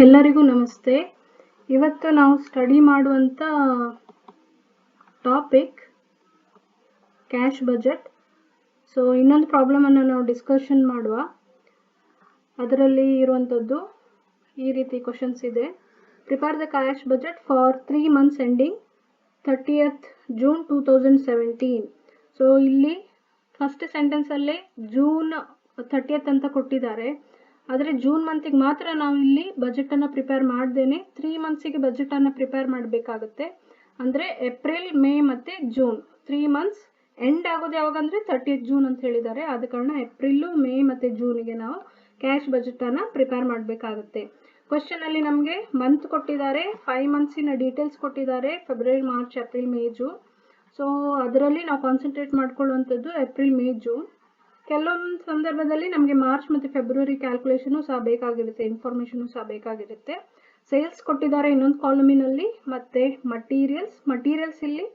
ಎಲ್ಲರಿಗೂ ನಮಸ್ತೆ. ಇವತ್ತು ನಾವು ಸ್ಟಡಿ ಮಾಡುವಂತ ಟಾಪಿಕ್ ಕ್ಯಾಶ್ ಬಜೆಟ್. ಸೊ ಇನ್ನೊಂದು ಪ್ರಾಬ್ಲಮ್ ಅನ್ನು ನಾವು ಡಿಸ್ಕಷನ್ ಮಾಡುವ. ಅದರಲ್ಲಿ ಇರುವಂತದ್ದು ಈ ರೀತಿ ಕ್ವಶನ್ಸ್ ಇದೆ. Prepare the cash budget for 3 months ending 30th June 2017. So ಇಲ್ಲಿ ಫಸ್ಟ್ ಸೆಂಟೆನ್ಸ್ ಅಲ್ಲಿ ಜೂನ್ 30th ಅಂತ ಕೊಟ್ಟಿದ್ದಾರೆ. ಆದರೆ ಜೂನ್ ಮಂತಿಗೆ ಮಾತ್ರ ನಾವು ಇಲ್ಲಿ ಬಜೆಟ್ ಅನ್ನ ಪ್ರಿಪೇರ್ ಮಾಡ್ದೇನೆ 3 monthsಗೆ ಬಜೆಟ್ ಅನ್ನ ಪ್ರಿಪೇರ್ ಮಾಡಬೇಕಾಗುತ್ತೆ. ಅಂದ್ರೆ ಏಪ್ರಿಲ್, ಮೇ ಮತ್ತೆ ಜೂನ್ 3 months ಎಂಡ್ ಆಗೋದು ಯಾವಾಗ ಅಂದ್ರೆ 30th June ಅಂತ ಹೇಳಿದ್ದಾರೆ. ಆದ ಕಾರಣ ಏಪ್ರಿಲ್, ಮೇ ಮತ್ತೆ ಜೂನ್ಗೆ ನಾವು ಕ್ಯಾಶ್ ಬಜೆಟ್ ಅನ್ನ ಪ್ರಿಪೇರ್ ಮಾಡಬೇಕಾಗುತ್ತೆ. ಕ್ವಶನ್ ಅಲ್ಲಿ ನಮಗೆ ಮಂತ್ ಕೊಟ್ಟಿದ್ದಾರೆ, 5 monthsನ ಡೀಟೇಲ್ಸ್ ಕೊಟ್ಟಿದ್ದಾರೆ, February, March, April, May, June. So ಅದರಲ್ಲಿ ನಾವು ಕಾನ್ಸಂಟ್ರೇಟ್ ಮಾಡ್ಕೊಳ್ಳುವಂಥದ್ದು ಏಪ್ರಿಲ್, ಮೇ, ಜೂನ್. ಕೆಲವೊಂದು ಸಂದರ್ಭದಲ್ಲಿ ನಮಗೆ ಮಾರ್ಚ್ ಮತ್ತು ಫೆಬ್ರವರಿ ಕ್ಯಾಲ್ಕುಲೇಷನ್ ಸಹ ಬೇಕಾಗಿರುತ್ತೆ, ಇನ್ಫಾರ್ಮೇಶನ್ ಸಹ ಬೇಕಾಗಿರುತ್ತೆ. ಸೇಲ್ಸ್ ಕೊಟ್ಟಿದ್ದಾರೆ ಇನ್ನೊಂದು ಕಾಲಮಿನಲ್ಲಿ, ಮತ್ತೆ ಮಟೀರಿಯಲ್ಸ್ ಇಲ್ಲಿ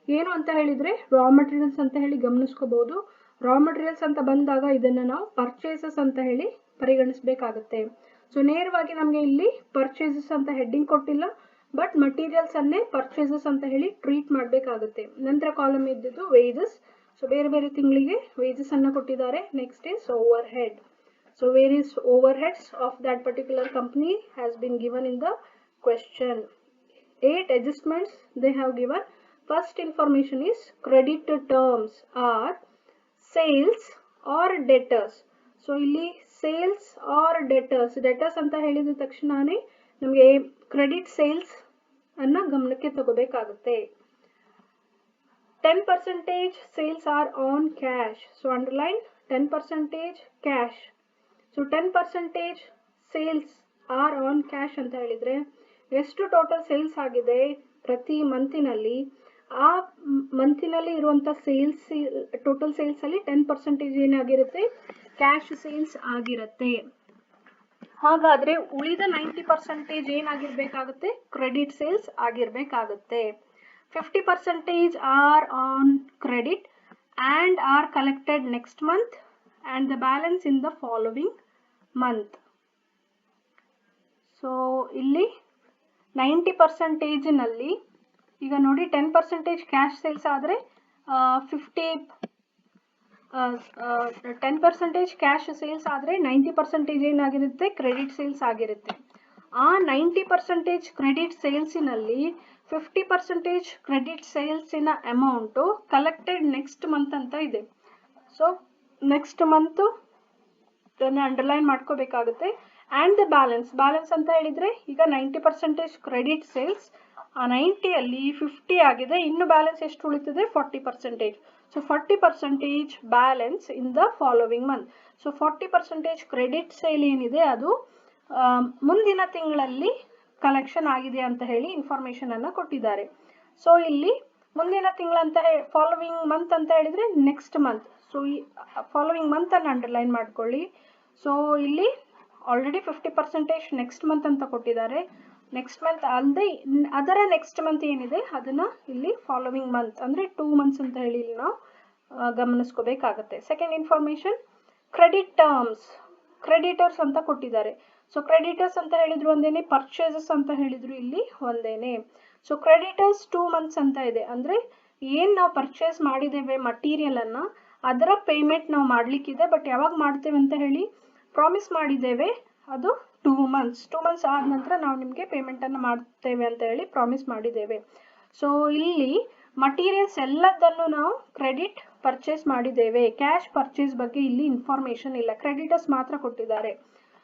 ಏನು ಅಂತ ಹೇಳಿದ್ರೆ ರಾ ಮಟೀರಿಯಲ್ಸ್ ಅಂತ ಹೇಳಿ ಗಮನಿಸ್ಕೋಬಹುದು. ರಾ ಮಟೀರಿಯಲ್ಸ್ ಅಂತ ಬಂದಾಗ ಇದನ್ನ ನಾವು ಪರ್ಚೇಸಸ್ ಅಂತ ಹೇಳಿ ಪರಿಗಣಿಸಬೇಕಾಗುತ್ತೆ. ಸೊ ನೇರವಾಗಿ ನಮಗೆ ಇಲ್ಲಿ ಪರ್ಚೇಸಸ್ ಅಂತ ಹೆಡ್ಡಿಂಗ್ ಕೊಟ್ಟಿಲ್ಲ, ಬಟ್ ಮಟೀರಿಯಲ್ಸ್ ಅನ್ನೇ ಪರ್ಚೇಸಸ್ ಅಂತ ಹೇಳಿ ಟ್ರೀಟ್ ಮಾಡಬೇಕಾಗುತ್ತೆ. ನಂತರ ಕಾಲಮ್ ಇದ್ದಿದ್ದು ವೇಜಸ್. ಸೊ ಬೇರೆ ಬೇರೆ ತಿಂಗಳಿಗೆ ವೇಜಸ್ ಅನ್ನ ಕೊಟ್ಟಿದ್ದಾರೆ. Next is over head. So various over heads of that particular company has been given in the question. 8 adjustments they have given. First information is credit terms are sales or debtors. So ಇಲ್ಲಿ sales R debtors ಅಂತ ಹೇಳಿದ ತಕ್ಷಣನೇ ನಮಗೆ credit sales ಅನ್ನ ಗಮನಕ್ಕೆ ತಗೋಬೇಕಾಗುತ್ತೆ. 10% sales are on cash. So underline 10% cash. So 10% sales are on cash ಅಂತ ಹೇಳಿದ್ರೆ ಎಷ್ಟು ಟೋಟಲ್ ಸೇಲ್ಸ್ ಆಗಿದೆ ಪ್ರತಿ ಮಂತಿನಲ್ಲಿ, ಆ ಮಂತಿನಲ್ಲಿ ಇರುವಂತ ಸೇಲ್ಸ್ ಟೋಟಲ್ ಸೇಲ್ಸ್ ಅಲ್ಲಿ 10% ಏನಾಗಿರುತ್ತೆ, ಕ್ಯಾಶ್ ಸೇಲ್ಸ್ ಆಗಿರುತ್ತೆ. ಹಾಗಾದ್ರೆ ಉಳಿದ 90% ಏನಾಗಿರ್ಬೇಕಾಗುತ್ತೆ, credit sales ಆಗಿರ್ಬೇಕಾಗುತ್ತೆ. 50% are on credit and are collected next month and the balance in the following month. So ಇಲ್ಲಿ 90% ನಲ್ಲಿ ಈಗ ನೋಡಿ 10% ಕ್ಯಾಶ್ ಸೇಲ್ಸ್ ಆದ್ರೆ 10% ಕ್ಯಾಶ್ ಸೇಲ್ಸ್ ಆದ್ರೆ 90% ಏನಾಗಿರುತ್ತೆ, ಕ್ರೆಡಿಟ್ ಸೇಲ್ಸ್ ಆಗಿರುತ್ತೆ. ಆ 90% ಕ್ರೆಡಿಟ್ ಸೇಲ್ಸಿನಲ್ಲಿ 50% ಕ್ರೆಡಿಟ್ ಸೇಲ್ಸಿನ ಅಮೌಂಟು ಕಲೆಕ್ಟೆಡ್ ನೆಕ್ಸ್ಟ್ ಮಂತ್ ಅಂತ ಇದೆ. ಸೊ ನೆಕ್ಸ್ಟ್ ಮಂತ್ ಅಂಡರ್ಲೈನ್ ಮಾಡ್ಕೋಬೇಕಾಗುತ್ತೆ. ಆ್ಯಂಡ್ ದ ಬ್ಯಾಲೆನ್ಸ್ ಅಂತ ಹೇಳಿದ್ರೆ ಈಗ 90% ಕ್ರೆಡಿಟ್ ಸೇಲ್ಸ್, ಆ 90ಅಲ್ಲಿ 50 ಆಗಿದೆ, ಇನ್ನು ಬ್ಯಾಲೆನ್ಸ್ ಎಷ್ಟು ಉಳಿತದೆ, 40%. So 40% balance in the following month. So 40% credit sale ಏನಿದೆ ಅದು ಮುಂದಿನ ತಿಂಗಳಲ್ಲಿ ಕಲೆಕ್ಷನ್ ಆಗಿದೆ ಅಂತ ಹೇಳಿ ಇನ್ಫಾರ್ಮೇಶನ್ ಅನ್ನ ಕೊಟ್ಟಿದ್ದಾರೆ. ಸೊ ಇಲ್ಲಿ ಮುಂದಿನ ತಿಂಗಳಂತ ಫಾಲೋವಿಂಗ್ ಮಂತ್ ಅಂತ ಹೇಳಿದ್ರೆ ನೆಕ್ಸ್ಟ್ ಮಂತ್. ಸೊ ಈ ಫಾಲೋವಿಂಗ್ ಮಂತ್ ಅನ್ನು ಅಂಡರ್ಲೈನ್ ಮಾಡ್ಕೊಳ್ಳಿ. ಸೊ ಇಲ್ಲಿ ಆಲ್ರೆಡಿ 50% ನೆಕ್ಸ್ಟ್ ಮಂತ್ ಅಂತ ಕೊಟ್ಟಿದ್ದಾರೆ. ನೆಕ್ಸ್ಟ್ ಮಂತ್ ಅಲ್ಲದೆ ಅದರ ನೆಕ್ಸ್ಟ್ ಮಂತ್ ಏನಿದೆ ಅದನ್ನ ಇಲ್ಲಿ ಫಾಲೋವಿಂಗ್ ಮಂತ್ ಅಂದ್ರೆ 2 months ಅಂತ ಹೇಳಿ ನಾವು ಗಮನಿಸ್ಕೋಬೇಕಾಗತ್ತೆ. Second information credit terms, creditors ಅಂತ ಕೊಟ್ಟಿದ್ದಾರೆ. ಸೊ ಕ್ರೆಡಿಟರ್ಸ್ ಅಂತ ಹೇಳಿದ್ರು ಒಂದೇನೆ, ಪರ್ಚೇಸಸ್ ಅಂತ ಹೇಳಿದ್ರು ಇಲ್ಲಿ ಒಂದೇನೆ. ಸೊ ಕ್ರೆಡಿಟರ್ಸ್ 2 months ಅಂತ ಇದೆ, ಅಂದ್ರೆ ಏನ್ ನಾವು ಪರ್ಚೇಸ್ ಮಾಡಿದ್ದೇವೆ ಮಟೀರಿಯಲ್ ಅನ್ನ ಅದರ ಪೇಮೆಂಟ್ ನಾವು ಮಾಡ್ಲಿಕ್ಕಿದೆ, ಬಟ್ ಯಾವಾಗ ಮಾಡ್ತೇವೆ ಅಂತ ಹೇಳಿ ಪ್ರಾಮಿಸ್ ಮಾಡಿದ್ದೇವೆ, ಅದು 2 months ಆದ ನಂತರ ನಾವು ನಿಮ್ಗೆ ಪೇಮೆಂಟ್ ಅನ್ನ ಮಾಡ್ತೇವೆ ಅಂತ ಹೇಳಿ ಪ್ರಾಮಿಸ್ ಮಾಡಿದ್ದೇವೆ. ಸೊ ಇಲ್ಲಿ ಮಟೀರಿಯಲ್ಸ್ ಎಲ್ಲದನ್ನು ನಾವು ಕ್ರೆಡಿಟ್ ಪರ್ಚೇಸ್ ಮಾಡಿದ್ದೇವೆ, ಕ್ಯಾಶ್ ಪರ್ಚೇಸ್ ಬಗ್ಗೆ ಇಲ್ಲಿ ಇನ್ಫಾರ್ಮೇಶನ್ ಇಲ್ಲ, ಕ್ರೆಡಿಟರ್ಸ್ ಮಾತ್ರ ಕೊಟ್ಟಿದ್ದಾರೆ.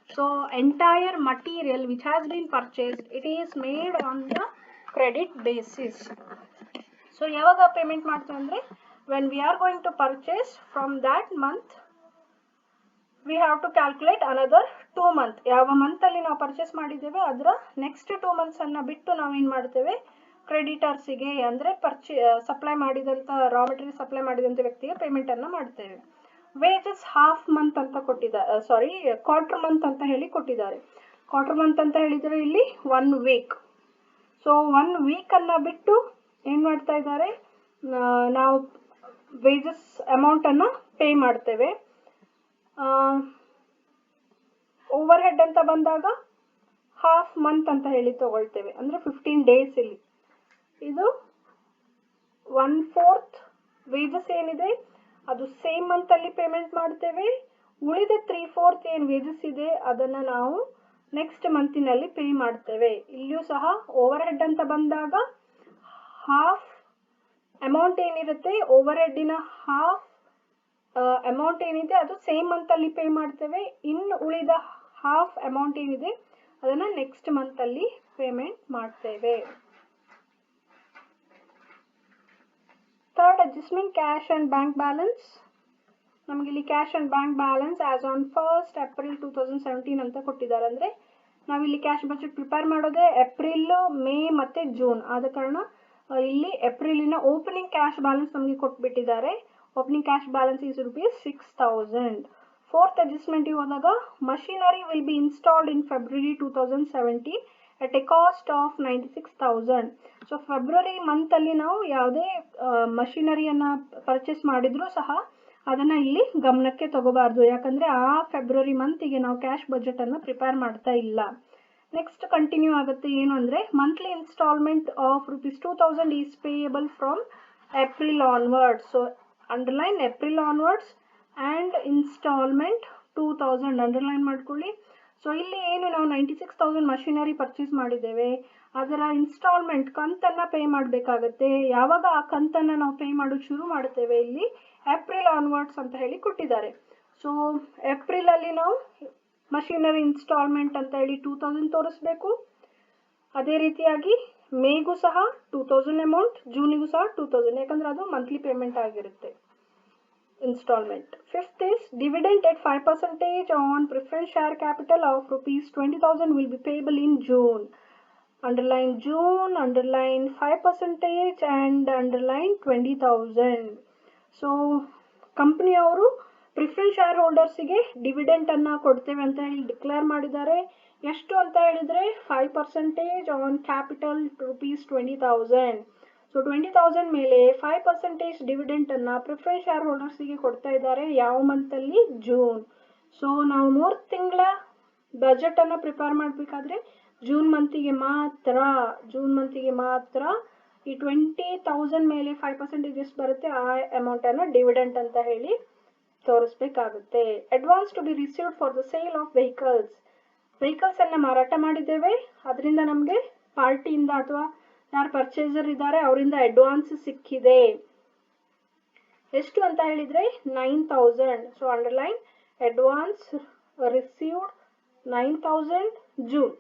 So entire material which has been purchased it is made on the credit basis. So ಯಾವಾಗ ಪೇಮೆಂಟ್ ಮಾಡ್ತೇವೆ ಅಂದ್ರೆ when we are going to purchase from that month we have to calculate another 2 months. ಯಾವ month ಅಲ್ಲಿ ನಾವು purchase ಮಾಡಿದ್ದೇವೆ ಅದರ next 2 months ಅನ್ನ ಬಿಟ್ಟು ನಾವು ಏನ್ ಮಾಡ್ತೇವೆ, ಕ್ರೆಡಿಟರ್ಸಿಗೆ ಅಂದ್ರೆ ಸಪ್ಲೈ ಮಾಡಿದಂತ ರಾ ಮಟೀರಿಯಲ್ ಸಪ್ಲೈ ಮಾಡಿದಂತ ವ್ಯಕ್ತಿಗೆ ಪೇಮೆಂಟ್ ಅನ್ನ ಮಾಡ್ತೇವೆ. ವೇಜಸ್ ಹಾಫ್ ಮಂತ್ ಅಂತ ಕೊಟ್ಟಿದ್ದಾರೆ, ಕ್ವಾರ್ಟರ್ ಮಂತ್ ಅಂತ ಹೇಳಿ ಕೊಟ್ಟಿದ್ದಾರೆ. ಕ್ವಾರ್ಟರ್ ಮಂತ್ ಅಂತ ಹೇಳಿದ್ರೆ ಇಲ್ಲಿ 1 week. ಸೊ 1 week ಅನ್ನ ಬಿಟ್ಟು ಏನ್ ಮಾಡ್ತಾ ಇದ್ದಾರೆ, ನಾವು ವೇಜಸ್ ಅಮೌಂಟ್ ಅನ್ನ ಪೇ ಮಾಡ್ತೇವೆ. ಓವರ್ ಹೆಡ್ ಅಂತ ಬಂದಾಗ ಹಾಫ್ ಮಂತ್ ಅಂತ ಹೇಳಿ ತಗೊಳ್ತೇವೆ, ಅಂದ್ರೆ 15 ಡೇಸ್. ಇಲ್ಲಿ ಇದು 1/4 ವೇಜಸ್ ಏನಿದೆ ಅದು ಸೇಮ್ ಮಂತ್ ಅಲ್ಲಿ ಪೇಮೆಂಟ್ ಮಾಡ್ತೇವೆ. ಉಳಿದ 3/4 ಏನ್ ವೇಜಸ್ ಇದೆ ಅದನ್ನ ನಾವು ನೆಕ್ಸ್ಟ್ ಮಂತಿನಲ್ಲಿ ಪೇ ಮಾಡ್ತೇವೆ. ಇಲ್ಲಿಯೂ ಸಹ ಓವರ್ ಹೆಡ್ ಅಂತ ಬಂದಾಗ ಹಾಫ್ ಅಮೌಂಟ್ ಏನಿರುತ್ತೆ, ಓವರ್ ಹೆಡ್ಡಿನ ಹಾಫ್ ಅಮೌಂಟ್ ಏನಿದೆ ಅದು ಸೇಮ್ ಮಂತ್ ಅಲ್ಲಿ ಪೇ ಮಾಡ್ತೇವೆ. ಇನ್ನು ಉಳಿದ ಹಾಫ್ ಅಮೌಂಟ್ ಏನಿದೆ ಅದನ್ನ ನೆಕ್ಸ್ಟ್ ಮಂತ್ ಅಲ್ಲಿ ಪೇಮೆಂಟ್ ಮಾಡ್ತೇವೆ. Third adjustment, cash and bank balance. ನಮಗೆ ಇಲ್ಲಿ cash and bank balance as on 1st April 2017 ಅಂತ ಕೊಟ್ಟಿದ್ದಾರೆ. ಅಂದ್ರೆ ನಾವಿಲ್ಲಿ ಕ್ಯಾಶ್ ಬಜೆಟ್ ಪ್ರಿಪೇರ್ ಮಾಡೋದೇ ಏಪ್ರಿಲ್, ಮೇ ಮತ್ತೆ ಜೂನ್. ಆದ ಕಾರಣ ಇಲ್ಲಿ ಏಪ್ರಿಲಿನ ಓಪನಿಂಗ್ ಕ್ಯಾಶ್ ಬ್ಯಾಲೆನ್ಸ್ ನಮಗೆ ಕೊಟ್ಬಿಟ್ಟಿದ್ದಾರೆ. Opening cash balance is ₹6,000. Fourth adjustment ಹೋದಾಗ machinery will be installed in February 2017 at a cost of 96,000. So February month ಅಲ್ಲಿ ನಾವು ಯಾವುದೇ ಮಷಿನರಿಯನ್ನ ಪರ್ಚೇಸ್ ಮಾಡಿದ್ರು ಸಹ ಅದನ್ನ ಇಲ್ಲಿ ಗಮನಕ್ಕೆ ತಗೋಬಾರ್ದು, ಯಾಕಂದ್ರೆ ಆ ಫೆಬ್ರವರಿ ಮಂತಿಗೆ ನಾವು ಕ್ಯಾಶ್ ಬಜೆಟ್ ಅನ್ನ ಪ್ರಿಪೇರ್ ಮಾಡ್ತಾ ಇಲ್ಲ. ನೆಕ್ಸ್ಟ್ ಕಂಟಿನ್ಯೂ ಆಗುತ್ತೆ. ಏನು ಅಂದ್ರೆ monthly instalment of ₹2,000 is payable from April onwards. So underline April onwards and instalment 2,000 underline ಮಾಡ್ಕೊಳ್ಳಿ. ಸೊ ಇಲ್ಲಿ ಏನು ನಾವು 96,000 ಮಷಿನರಿ ಪರ್ಚೇಸ್ ಮಾಡಿದ್ದೇವೆ, ಅದರ ಇನ್ಸ್ಟಾಲ್ಮೆಂಟ್ ಕಂತನ್ನ ಪೇ ಮಾಡಬೇಕಾಗತ್ತೆ. ಯಾವಾಗ ಆ ಕಂತನ್ನ ನಾವು ಪೇ ಮಾಡೋದು ಶುರು ಮಾಡುತ್ತೇವೆ, ಇಲ್ಲಿ ಏಪ್ರಿಲ್ ಆನ್ವರ್ಡ್ಸ್ ಅಂತ ಹೇಳಿ ಕೊಟ್ಟಿದ್ದಾರೆ. ಸೊ ಏಪ್ರಿಲ್ ಅಲ್ಲಿ ನಾವು ಮಷಿನರಿ ಇನ್ಸ್ಟಾಲ್ಮೆಂಟ್ ಅಂತ ಹೇಳಿ 2,000 ತೋರಿಸ್ಬೇಕು. ಅದೇ ರೀತಿಯಾಗಿ ಮೇಗೂ ಸಹ 2,000 ಅಮೌಂಟ್, ಜೂನಿಗೂ ಸಹ 2,000, ಯಾಕಂದ್ರೆ ಅದು ಮಂತ್ಲಿ ಪೇಮೆಂಟ್ ಆಗಿರುತ್ತೆ instalment. Fifth is dividend at 5% on preference share capital of ₹20,000 will be payable in June. Underline June, underline 5% and underline 20,000. So ಕಂಪನಿಯವರು ಪ್ರಿಫರೆನ್ಸ್ ಶೇರ್ ಹೋಲ್ಡರ್ಸಿಗೆ ಡಿವಿಡೆಂಟ್ ಅನ್ನ ಕೊಡ್ತೇವೆ ಅಂತ ಹೇಳಿ ಡಿಕ್ಲೇರ್ ಮಾಡಿದ್ದಾರೆ. ಎಷ್ಟು ಅಂತ ಹೇಳಿದ್ರೆ 5% ಆನ್ ಕ್ಯಾಪಿಟಲ್ ₹20,000. ಸೊ 20,000 ಮೇಲೆ 5% ಡಿವಿಡೆಂಟ್ ಅನ್ನ ಪ್ರಿಫರೆನ್ಸ್ ಶೇರ್ ಹೋಲ್ಡರ್ಸಿಗೆ ಕೊಡ್ತಾ ಇದ್ದಾರೆ. ಯಾವ ಮಂತ್ ಅಲ್ಲಿ? ಜೂನ್. ಸೊ ನಾವು 3 ತಿಂಗಳ ಬಜೆಟ್ ಅನ್ನ ಪ್ರಿಪೇರ್ ಮಾಡಬೇಕಾದ್ರೆ ಜೂನ್ ಮಂತಿಗೆ ಮಾತ್ರ ಈ 20,000 ಮೇಲೆ 5% ಎಷ್ಟು ಬರುತ್ತೆ ಆ ಅಮೌಂಟ್ ಅನ್ನ ಡಿವಿಡೆಂಟ್ ಅಂತ ಹೇಳಿ ತೋರಿಸಬೇಕಾಗುತ್ತೆ. Advance to be received for the sale of vehicles ಅನ್ನ ಮಾರಾಟ ಮಾಡಿದ್ದೇವೆ, ಅದರಿಂದ ನಮಗೆ ಪಾರ್ಟಿಯಿಂದ ಅಥವಾ ಯಾರು ಪರ್ಚೇಸರ್ ಇದ್ದಾರೆ ಅವರಿಂದ ಅಡ್ವಾನ್ಸ್ ಸಿಕ್ಕಿದೆ. ಎಷ್ಟು ಅಂತ ಹೇಳಿದ್ರೆ 9,000. So underline advance received 9,000 June.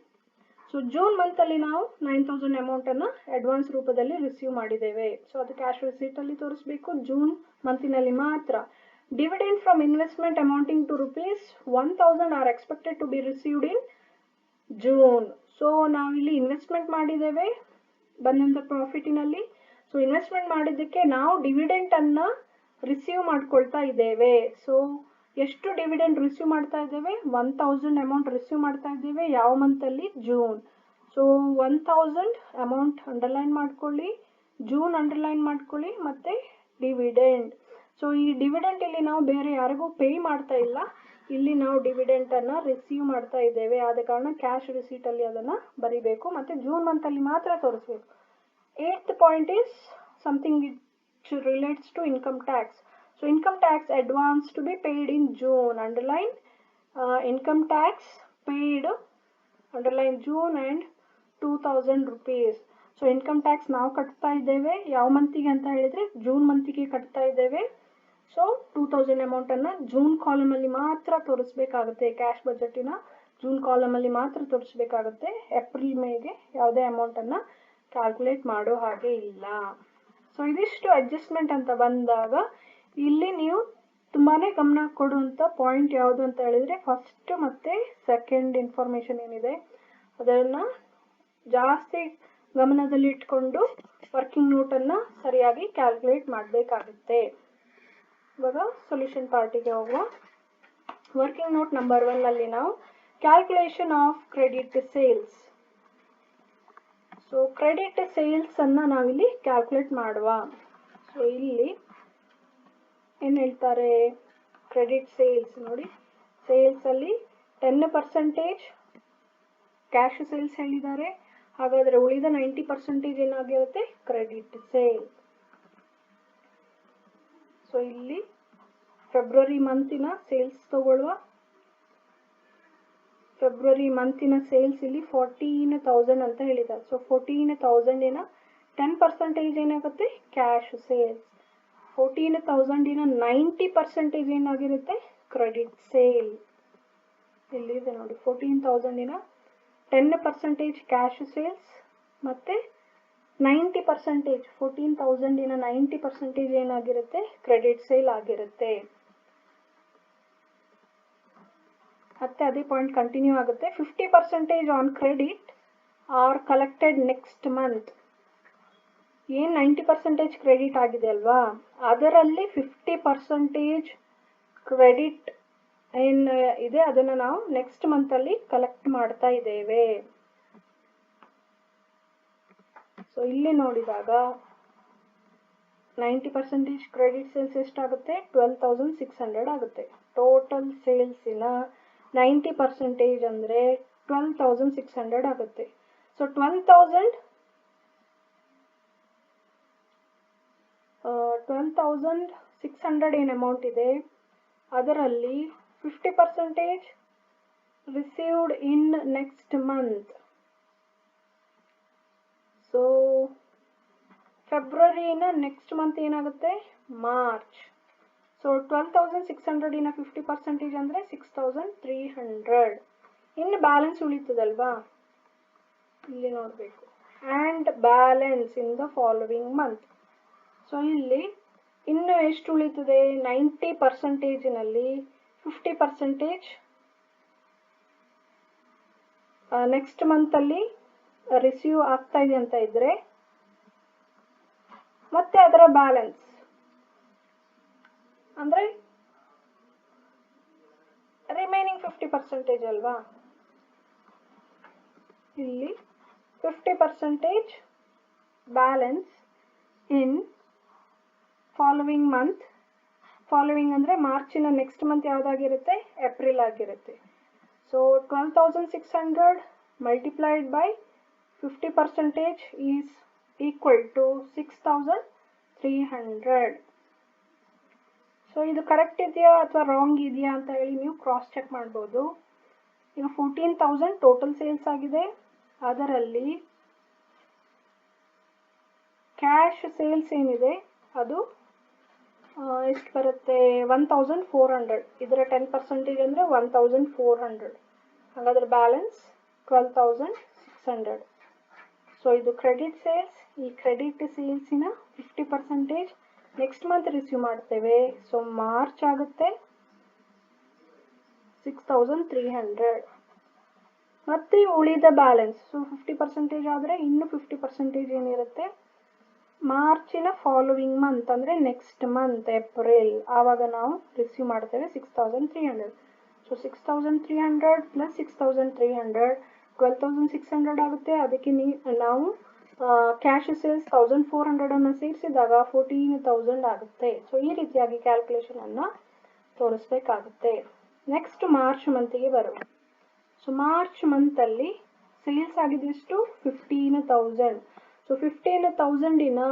So June month ಅಲ್ಲಿ ನಾವು 9,000 ಅಮೌಂಟ್ ಅನ್ನ ಅಡ್ವಾನ್ಸ್ ರೂಪದಲ್ಲಿ ರಿಸೀವ್ ಮಾಡಿದ್ದೇವೆ. ಸೊ ಅದು ಕ್ಯಾಶ್ ರಿಸೀಟ್ ಅಲ್ಲಿ ತೋರಿಸಬೇಕು ಜೂನ್ ಮಂತಿನಲ್ಲಿ ಮಾತ್ರ. Dividend from investment amounting to ₹1,000 are expected to be received in June. So ನಾವಿಲ್ಲಿ ಇನ್ವೆಸ್ಟ್ಮೆಂಟ್ ಮಾಡಿದ್ದೇವೆ ಬಂದಂತ ಪ್ರಾಫಿಟಿನಲ್ಲಿ. ಸೊ ಇನ್ವೆಸ್ಟ್ಮೆಂಟ್ ಮಾಡಿದ್ದಕ್ಕೆ ನಾವು ಡಿವಿಡೆಂಟ್ ಅನ್ನ ರಿಸೀವ್ ಮಾಡ್ಕೊಳ್ತಾ ಇದ್ದೇವೆ. ಸೊ ಎಷ್ಟು ಡಿವಿಡೆಂಡ್ ರಿಸೀವ್ ಮಾಡ್ತಾ ಇದ್ದೇವೆ? 1,000 ಅಮೌಂಟ್ ರಿಸೀವ್ ಮಾಡ್ತಾ ಇದ್ದೇವೆ. ಯಾವ ಮಂತ್ ಅಲ್ಲಿ? ಜೂನ್. ಸೊ 1,000 ಅಮೌಂಟ್ ಅಂಡರ್ಲೈನ್ ಮಾಡ್ಕೊಳ್ಳಿ, ಜೂನ್ ಅಂಡರ್ಲೈನ್ ಮಾಡ್ಕೊಳ್ಳಿ, ಮತ್ತೆ ಡಿವಿಡೆಂಡ್. ಸೊ ಈ ಡಿವಿಡೆಂಟ್ ಇಲ್ಲಿ ನಾವು ಬೇರೆ ಯಾರಿಗೂ ಪೇ ಮಾಡ್ತಾ ಇಲ್ಲ, ಇಲ್ಲಿ ನಾವು ಡಿವಿಡೆಂಟ್ ಅನ್ನ ರಿಸೀವ್ ಮಾಡ್ತಾ ಇದ್ದೇವೆ. ಆದ ಕಾರಣ ಕ್ಯಾಶ್ ರಿಸೀಟ್ ಅಲ್ಲಿ ಅದನ್ನ ಬರಿಬೇಕು, ಮತ್ತೆ ಜೂನ್ ಮಂತ್ ಅಲ್ಲಿ ಮಾತ್ರ ತೋರಿಸಬೇಕು. 8th point is something which relates to income tax. So income tax advance to be paid in June. Underline income tax paid, underline June and 2,000 rupees. So income tax ನಾವು ಕಟ್ತಾ ಇದ್ದೇವೆ ಯಾವ ಮಂತಿಗೆ ಅಂತ ಹೇಳಿದ್ರೆ June ಮಂತಿಗೆ ಕಟ್ತಾ ಇದ್ದೇವೆ. ಸೊ 2,000 ಅಮೌಂಟ್ ಅನ್ನ June column ಅಲ್ಲಿ ಮಾತ್ರ ತೋರಿಸಬೇಕಾಗುತ್ತೆ. ಕ್ಯಾಶ್ ಬಜೆಟಿನ ಜೂನ್ ಕಾಲಮ್ ಅಲ್ಲಿ ಮಾತ್ರ ತೋರಿಸಬೇಕಾಗುತ್ತೆ. ಏಪ್ರಿಲ್ ಮೇಗೆ ಯಾವುದೇ ಅಮೌಂಟ್ ಅನ್ನ ಕ್ಯಾಲ್ಕುಲೇಟ್ ಮಾಡೋ ಹಾಗೆ ಇಲ್ಲ. ಸೊ ಇದಿಷ್ಟು ಅಡ್ಜಸ್ಟ್ಮೆಂಟ್ ಅಂತ ಬಂದಾಗ ಇಲ್ಲಿ ನೀವು ತುಂಬಾನೇ ಗಮನ ಕೊಡುವಂತ ಪಾಯಿಂಟ್ ಯಾವುದು ಅಂತ ಹೇಳಿದ್ರೆ ಫಸ್ಟ್ ಮತ್ತೆ ಸೆಕೆಂಡ್ ಇನ್ಫಾರ್ಮೇಶನ್ ಏನಿದೆ ಅದನ್ನ ಜಾಸ್ತಿ ಗಮನದಲ್ಲಿ ಇಟ್ಕೊಂಡು ವರ್ಕಿಂಗ್ ನೋಟ್ ಅನ್ನ ಸರಿಯಾಗಿ ಕ್ಯಾಲ್ಕುಲೇಟ್ ಮಾಡಬೇಕಾಗುತ್ತೆ. ಇವಾಗ ಸೊಲ್ಯೂಷನ್ ಪಾರ್ಟಿಗೆ ಹೋಗುವ. ವರ್ಕಿಂಗ್ ನೋಟ್ ನಂಬರ್ 1 ಅಲ್ಲಿ ನಾವು calculation of credit sales. So credit sales ಅನ್ನ ನಾವಿಲ್ಲಿ ಕ್ಯಾಲ್ಕುಲೇಟ್ ಮಾಡುವ. ಸೊ ಇಲ್ಲಿ ಏನ್ ಹೇಳ್ತಾರೆ, ಕ್ರೆಡಿಟ್ ಸೇಲ್ಸ್ ನೋಡಿ, ಸೇಲ್ಸ್ ಅಲ್ಲಿ 10% ಕ್ಯಾಶ್ ಸೇಲ್ಸ್ ಹೇಳಿದ್ದಾರೆ. ಹಾಗಾದ್ರೆ ಉಳಿದ 90% ಏನಾಗಿರುತ್ತೆ? Credit sale. ಸೊ ಇಲ್ಲಿ ಫೆಬ್ರವರಿ ಮಂತಿನ ಸೇಲ್ಸ್ ತಗೊಳ್ಳುವ. ಫೆಬ್ರವರಿ ಮಂತಿನ ಸೇಲ್ಸ್ ಇಲ್ಲಿ 14,000 ಅಂತ ಹೇಳಿದ್ದಾರೆ. ಸೊ 14,000 10% ಏನಾಗುತ್ತೆ? Cash sales. 14,000 90% ಏನಾಗಿರುತ್ತೆ? Credit sale. ಇಲ್ಲಿದೆ ನೋಡಿ, 14,000 10% ಕ್ಯಾಶ್ ಸೇಲ್ಸ್ ಮತ್ತೆ 90% 14,000 90% ಏನಾಗಿರುತ್ತೆ? ಕ್ರೆಡಿಟ್ ಸೇಲ್ ಆಗಿರುತ್ತೆ. ಮತ್ತೆ ಅದೇ ಪಾಯಿಂಟ್ ಕಂಟಿನ್ಯೂ ಆಗುತ್ತೆ. 50% on credit are collected next month. ಏನ್ 90% ಕ್ರೆಡಿಟ್ ಆಗಿದೆ ಅಲ್ವಾ, ಅದರಲ್ಲಿ 50% ಕ್ರೆಡಿಟ್ ಏನ್ ಇದೆ ಅದನ್ನ ನಾವು ನೆಕ್ಸ್ಟ್ ಮಂತ್ ಅಲ್ಲಿ ಕಲೆಕ್ಟ್ ಮಾಡ್ತಾ ಇದ್ದೇವೆ. ಸೊ ಇಲ್ಲಿ ನೋಡಿದಾಗ 90% ಕ್ರೆಡಿಟ್ ಸೇಲ್ಸ್ ಎಷ್ಟಾಗುತ್ತೆ? 12,600 ಆಗುತ್ತೆ. ಟೋಟಲ್ ಸೇಲ್ಸಿನ 90% ಅಂದ್ರೆ 12,600 ಆಗುತ್ತೆ. ಸೊ 12,600 ಏನ್ ಅಮೌಂಟ್ ಇದೆ ಅದರಲ್ಲಿ 50% received in next month. So ಫೆಬ್ರವರಿನ ನೆಕ್ಸ್ಟ್ ಮಂತ್ ಏನಾಗುತ್ತೆ? ಮಾರ್ಚ್. ಸೊ 12,600 50% ಅಂದ್ರೆ 6,300. ಇನ್ನು ಬ್ಯಾಲೆನ್ಸ್ ಉಳಿತದಲ್ವಾ, ಇಲ್ಲಿ ನೋಡ್ಬೇಕು. And balance in the following month. So ಇಲ್ಲಿ ಇನ್ನು ಎಷ್ಟು ಉಳಿತದೆ? 90% ನಲ್ಲಿ 50% ನೆಕ್ಸ್ಟ್ ಮಂತ್ ಅಲ್ಲಿ ರಿಸೀವ್ ಆಗ್ತಾ ಇದೆ ಅಂತ ಇದ್ರೆ, ಮತ್ತೆ ಅದರ ಬ್ಯಾಲೆನ್ಸ್ ಅಂದ್ರೆ ರಿಮೈನಿಂಗ್ 50% ಅಲ್ವಾ. ಇಲ್ಲಿ 50% ಬ್ಯಾಲೆನ್ಸ್ ಇನ್ ಫಾಲೋವಿಂಗ್ ಮಂತ್. ಫಾಲೋವಿಂಗ್ ಅಂದ್ರೆ ಮಾರ್ಚಿನ ನೆಕ್ಸ್ಟ್ ಮಂತ್ ಯಾವ್ದಾಗಿರುತ್ತೆ? ಏಪ್ರಿಲ್ ಆಗಿರುತ್ತೆ. So 12,600 multiplied by 50% is equal to 6,300. So ಇದು ಕರೆಕ್ಟ್ ಇದೆಯಾ ಅಥವಾ ರಾಂಗ್ ಇದೆಯಾ ಅಂತ ಹೇಳಿ ನೀವು ಕ್ರಾಸ್ ಚೆಕ್ ಮಾಡ್ಬೋದು. ಈಗ 14,000 ಟೋಟಲ್ ಸೇಲ್ಸ್ ಆಗಿದೆ. ಅದರಲ್ಲಿ ಕ್ಯಾಶ್ ಸೇಲ್ಸ್ ಏನಿದೆ ಅದು ಎಷ್ಟು ಬರುತ್ತೆ? 1,400. ಇದರ 10% ಅಂದ್ರೆ 1,400. ಹಾಗಾದ್ರೆ ಬ್ಯಾಲೆನ್ಸ್ 12,600. ಸೊ ಇದು ಕ್ರೆಡಿಟ್ ಸೇಲ್ಸ್. ಈ ಕ್ರೆಡಿಟ್ ಸೇಲ್ಸಿನ 50% ನೆಕ್ಸ್ಟ್ ಮಂತ್ ರಿಸೀವ್ ಮಾಡ್ತೇವೆ. ಸೊ ಮಾರ್ಚ್ ಆಗುತ್ತೆ 6,300. ಮತ್ತೆ ಉಳಿದ ಬ್ಯಾಲೆನ್ಸ್, ಸೊ 50% ಆದ್ರೆ ಇನ್ನು 50% ಏನಿರುತ್ತೆ? ಮಾರ್ಚಿನ ಫಾಲೋವಿಂಗ್ ಮಂತ್ ಅಂದ್ರೆ ನೆಕ್ಸ್ಟ್ ಮಂತ್ ಏಪ್ರಿಲ್, ಆವಾಗ ನಾವು ರಿಸೀವ್ ಮಾಡ್ತೇವೆ 6,300. ಸೊ 6,300 ಪ್ಲಸ್ 6,300 12,600 ಆಗುತ್ತೆ. ಅದಕ್ಕೆ ನಾವು ಕ್ಯಾಶ್ ಸೇಲ್ಸ್ 1,400 ಅನ್ನು ಸೇರಿಸಿದಾಗ 14,000 ಆಗುತ್ತೆ. ಸೊ ಈ ರೀತಿಯಾಗಿ ಕ್ಯಾಲ್ಕುಲೇಷನ್ ಅನ್ನ ತೋರಿಸ್ಬೇಕಾಗುತ್ತೆ. ನೆಕ್ಸ್ಟ್ ಮಾರ್ಚ್ ಮಂತ್ಗೆ ಬರುವ. ಸೊ ಮಾರ್ಚ್ ಮಂತ್ ಅಲ್ಲಿ ಸೇಲ್ಸ್ ಆಗಿದೆ ಎಷ್ಟು? 15,000. ಸೊ 15,000